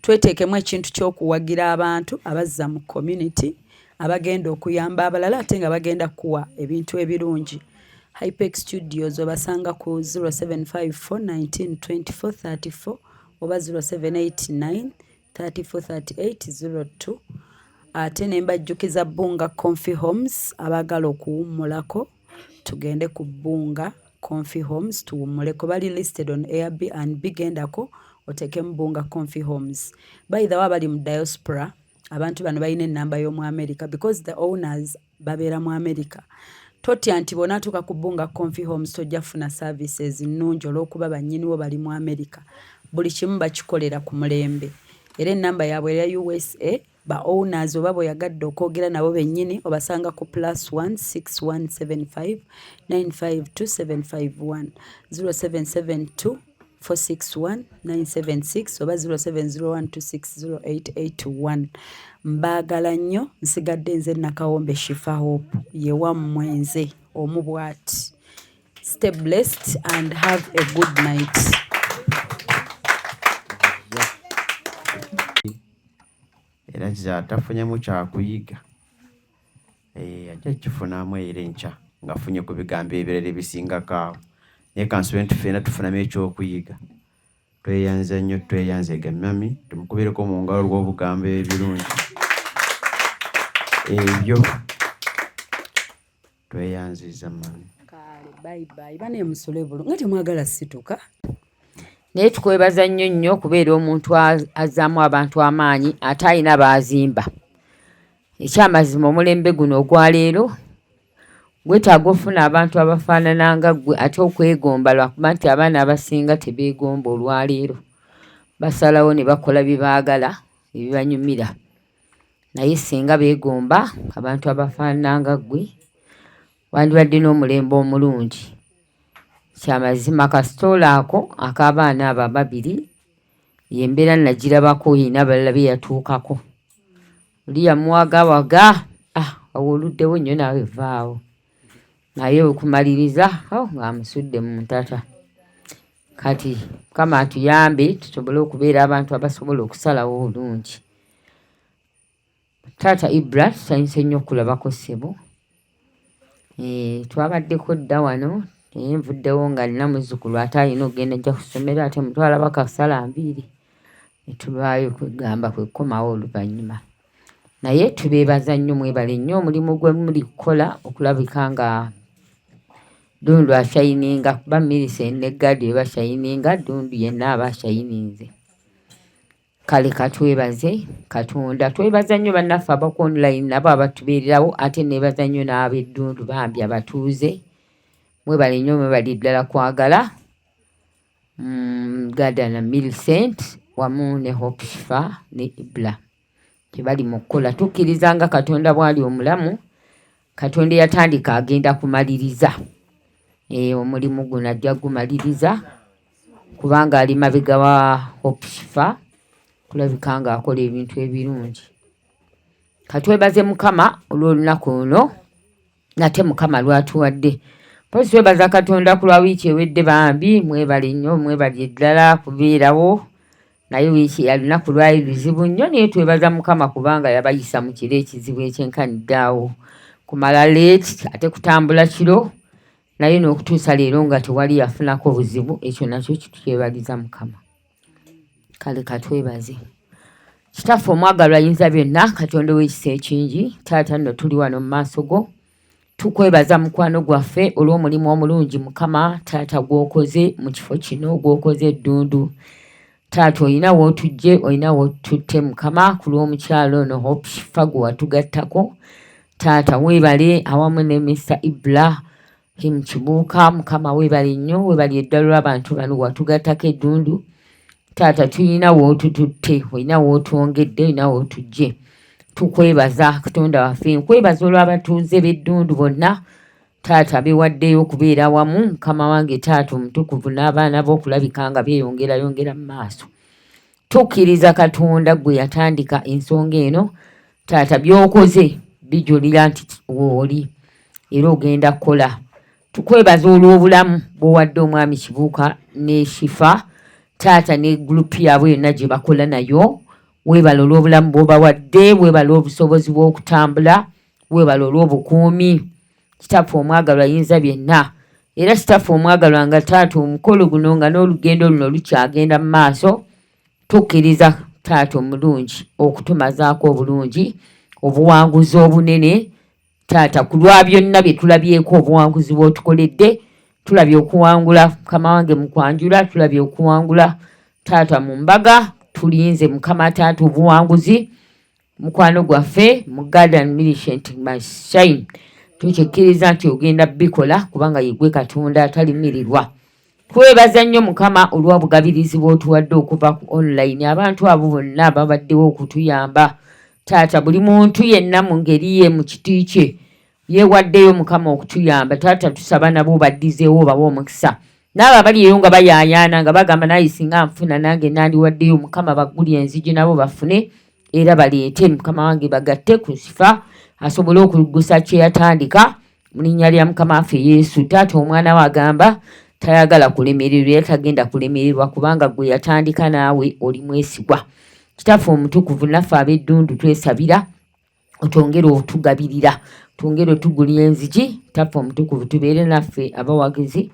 tweteekemu ekintu ky'okuwagira abantu abazza mu community abagenda okuyamba abalala ate nga bagenda kuwa ebintu ebirungi. Hypex Studios obasanga ku 0754192434 oba 0789343802 ate ne mbajjukiza Bunga Comfy Homes abagala okuwummulako tugende ku Bunga Comfy Homes tuwummuleko bali listed on Airbnb gendako otekemu Bunga Comfy Homes. By the way bali mu diaspora abantu bano balina ennamba y'omu America because the owners babeera mu America. Totya nti bonatuuka ku Bunga Comfy Homes tojja funa services nnungi olw'okuba bannyiniwo bali mu America. Buli kimu bakikolera ku mulembe. Era ennamba yaabwe ya USA ba owners oba bw'oyagadde okwogera nabo bennyini obasanga ku +1 6175 952751 0772 461 976 oba 0701260881. Mbaagala nnyo, nsigadde nze Nakawombe Shifa Hope ye wammwe nze omu bw'ati. Stay blessed and have a good night. Era kyatafunyemu kyakuyiga ajja kifunamu era enkya ng'afunye ku bigambo ebirala ebisingako awo. Naye kansobe ffenna tufunamu ekyokuyiga. Tweyanze nnyo, tweyanzega mami, tumukubireko mu ngalo lw'obugambo ebirungi ebyo. Tweyanziza mami. Kale bye bye. Bane musole bulu nga temwagala situka. Naye tukwebaza nnyo nnyo kubeera omuntu azzaamu abantu amaanyi ate alina baazimba. Ekyamazima omulembe guno ogwaleero gwetaaga ofuna abantu abafaanana nga ggwe ate okwegomba lwakuba nti abaana abasinga tebeegomba olwaleero. Basalawo ne bakola bye baagala ebibanyumira. Naye singa beegomba abantu abafaanana nga ggwe wandibadde n'omulembe omulungi. Kyamazima kasitoola ako ak'abaana abo ababiri yembeera nagirabako yina abalala bye yatuukako. Oli yamuwagawaga awoluddewo nnyo naawe vaawo. Naye okumaliriza ng'amusudde mu ntata. Kati Mukama atuyambe tusobole okubeera abantu abasobola okusalawo obulungi. Taata Ibra tusanyuse nnyo okulabako ssebo. Twabaddeko dda wano naye nvuddewo nga nina muzzukulu ate alina okugenda ajja ku ssomero ate mutwala bakasala mbiri. Ne tulwayo kwegamba kwekomawo oluvannyuma. Naye tubeebaza nnyo mwebale nnyo omulimu gwe muli kukola okulabika nga Dundu ashayininga kuba Millicent ne Gadi bashayininga Dundu yenna aba ashayininze. Kale katwebaze Katonda. Twebaza nnyo bannaffe abaku online nabo abatubeererawo ate neebaza nnyo n'ab'eddundu bambi abatuuze. Mwebale nnyo mwebali ddala kwagala Gada na Millicent wamu ne Hope Shifa ne Ibla. Tebali mu kukola tukkiriza nga Katonda bw'ali omulamu Katonda yatandika agenda kumaliriza. Omulimu guno ajja gumaliriza kubanga ali mabega wa Hope Shifa kulabika nga akola ebintu ebirungi. Katwebaze Mukama olw'olunaku luno nate Mukama lwatuwadde. Posi twebaza Katonda ku lwa wiiki ewedde bambi mwebale nnyo mwebali ddala kubeerawo. Naye wiiki ya lunaku lwali luzibu nnyo naye twebaza Mukama kubanga yabayisa mu kiro ekizibu ekyenkaniddaawo. Kumala leeti ate kutambula kiro naye n'okutuusa leero nga tewali yafunako buzibu ekyo nakyo kitwebaliza Mukama. Kale katwebaze. Kitaffe omwagalwa ayinza byonna Katonda w'ekisa ekingi taata nno tuli wano mu maaso go. Tukwebaza mukwano gwaffe olw'omulimu omulungi Mukama taata gw'okoze mu kifo kino gw'okoze Ddundu. Taata olina w'otujje olina w'otutte Mukama ku lw'omukyalo ono Hope Shifa gwe watugattako. Taata weebale awamu ne Mr. Ibra Kibuuka Mukama weebale nnyo weebale eddala lw'abantu bano watugattako Eddundu. Taata tulina w'otututte olina w'otwongedde olina w'otujje. Tukwebaza Katonda waffe nkwebaza olw'abatuuze b'Eddundu bonna taata bewaddeyo okubeera wamu Mukama wange taata omutukuvu n'abaana b'okulabika nga beeyongera mu maaso. Tukkiriza Katonda gwe yatandika ensonga eno taata by'okoze bijulira nti wooli era ogenda kukola. tukwebaza olw'obulamu bw'owadde omwami Kibuuka ne Shifa taata ne gurupu yaabwe yonna gye bakola nayo. Weebala olw'obulamu bw'obawadde, weebala obusobozi bw'okutambula, weebala olw'obukuumi. Kitaffe omwagalwa ayinza byenna, era kitaffe omwagalwa nga taata omukolo guno nga n'olugendo luno lukyagenda mu maaso, tukkiriza taata omulungi okutumazaako obulungi obuwanguzi obunene. Taata ku lwa byonna bye tulabyeko obuwanguzi bw'otukoledde, tulabye okuwangula Mukama wange mu kwanjula, tulabye okuwangula taata mu mbaga, tulinze Mukama taata obuwanguzi mukwano gwaffe mu Garden Millicent Mashine. Tukikkiriza nti ogenda bikola kubanga yegwe Katonda atalimirirwa. Twebaza nnyo Mukama olw'obugabirizi bw'otuwadde okuva ku online, abantu abo bonna babaddewo okutuyamba. Taata buli muntu yenna mu ngeri ye mu kiti kye yeewaddeyo Mukama okutuyamba. Taata tusaba nabo baddizeewo bawe omukisa. N'abo abali eyo nga bayaayaana nga bagamba naye singa nfuna nange nandiwaddeyo, Mukama baggulye enzigi nabo bafune era baleete Mukama wange bagatte ku Sifa asobole okulugusa kye yatandika mu linnya lya Mukama waffe Yesu. Taata omwana we agamba tayagala kulemererwa era tagenda kulemererwa kubanga gwe yatandika naawe oli mwesigwa. Kitaffe omutukuvu naffe ab'eddundu twesabira otwongere otugabirira, twongere otugulira enzigi. Kitaffe omutukuvu tubeere naffe abawagizi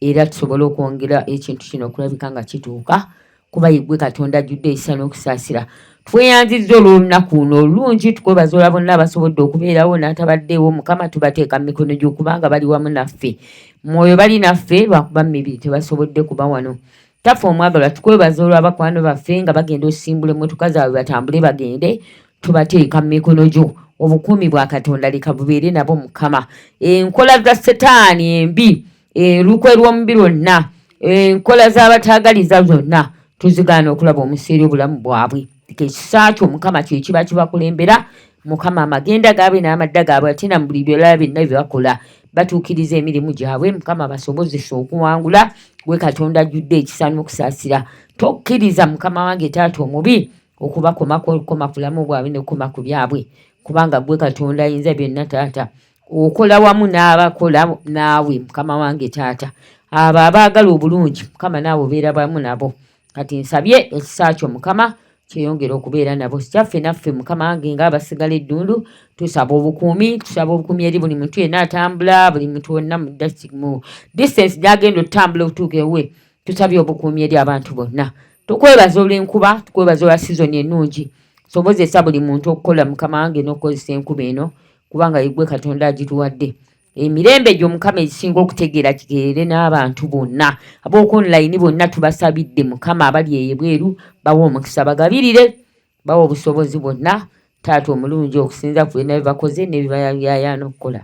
era tusobole okwongera ekintu kino okulabika nga kituuka kuba yegwe Katonda ajjudde ekisa n'okusaasira. Tweyanzizza olw'olunaku luno olulungi, tukwebaza olwa bonna abasobodde okubeerawo n'atabaddeewo. Mukama tubateeka mu mikono gyo kubanga bali wamu naffe, mwoyo bali naffe lwakuba mu mibiri tebasobodde kuba wano. Taffe omwagalwa tukwebaza olw'abakwano baffe nga bagenda osimbula emmotoka zaabwe batambule bagende, tubateeka mu mikono gyo. Obukuumi bwa Katonda leka bubeere nabo Mukama. Enkola za Setaani embi, olukwe lw'omubiri lwonna, enkola z'abataagaliza zonna tuzigaana okulaba omuseeri obulamu bwabwe. Ekisa kyo Mukama kye kiba kibakulembera. Mukama amagenda gaabwe n'amadda gaabwe ate na mu buli byonna bye bakola batuukiriza emirimu gyabwe. Mukama basobozesa okuwangula. Gwe Katonda ajjudde ekisa n'okusaasira. Tokkiriza Mukama wange taata omubi okubakomako, okukoma ku bulamu bwabwe n'okukoma ku byabwe kubanga gwe Katonda ayinza byonna taata. Okola wamu n'abakola naawe Mukama wange taata. Abo abaagala obulungi Mukama naawe obeera wamu nabo. Kati nsabye ekisa kyo Mukama kyeyongera okubeera nabo. Kyaffe naffe Mukama wange ng'abasigala eddundu tusaba obukuumi, tusaba obukuumi eri buli muntu yenna atambula, buli muntu wonna mu distance gy'agenda otambula otuuka ewe. Tusabye obukuumi eri abantu bonna. Tukwebaza olw'enkuba, tukwebaza olwa sizoni ennungi. Sobozesa buli muntu okukola Mukama wange n'okukozesa enkuba eno kubanga yegwe Katonda agituwadde. Emirembe gyo Mukama egisinga okutegeera kitegeere n'abantu bonna ab'oku online bonna tubasabidde Mukama abali eyo ebweru bawa omukisa bagabirire, bawa obusobozi bwonna taata omulungi okusinza ku byonna bye bakoze ne bye bayaayaana okukola.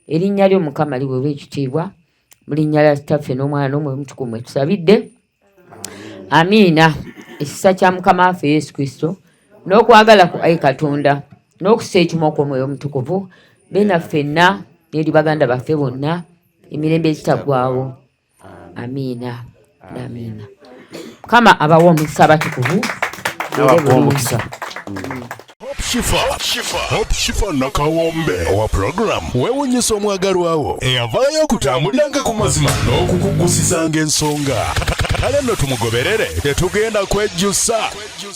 Erinnya lyo Mukama liweebwe ekitiibwa mu linnya lya Kitaffe n'Omwana n'Omwoyo Omutukuvu mwe tusabidde. Amiina. Ekisa kya Mukama waffe Yesu Kristo n'okwagala ku Ayi Katonda n'okussa ekimo kw'Omwoyo Omutukuvu beena ffenna n'eri baganda baffe bonna emirembe ekitaggwaawo. Amiina. Amiina. Mukama abawa omukisa abatukuvu omukisa. Hope Shifa Nakawombe owa program weewuunyisa omwagalwawo eyavaayo okutambulanga ku mazima n'okukugusizanga ensonga. Kale nno tumugoberere tetugenda kwejjusa.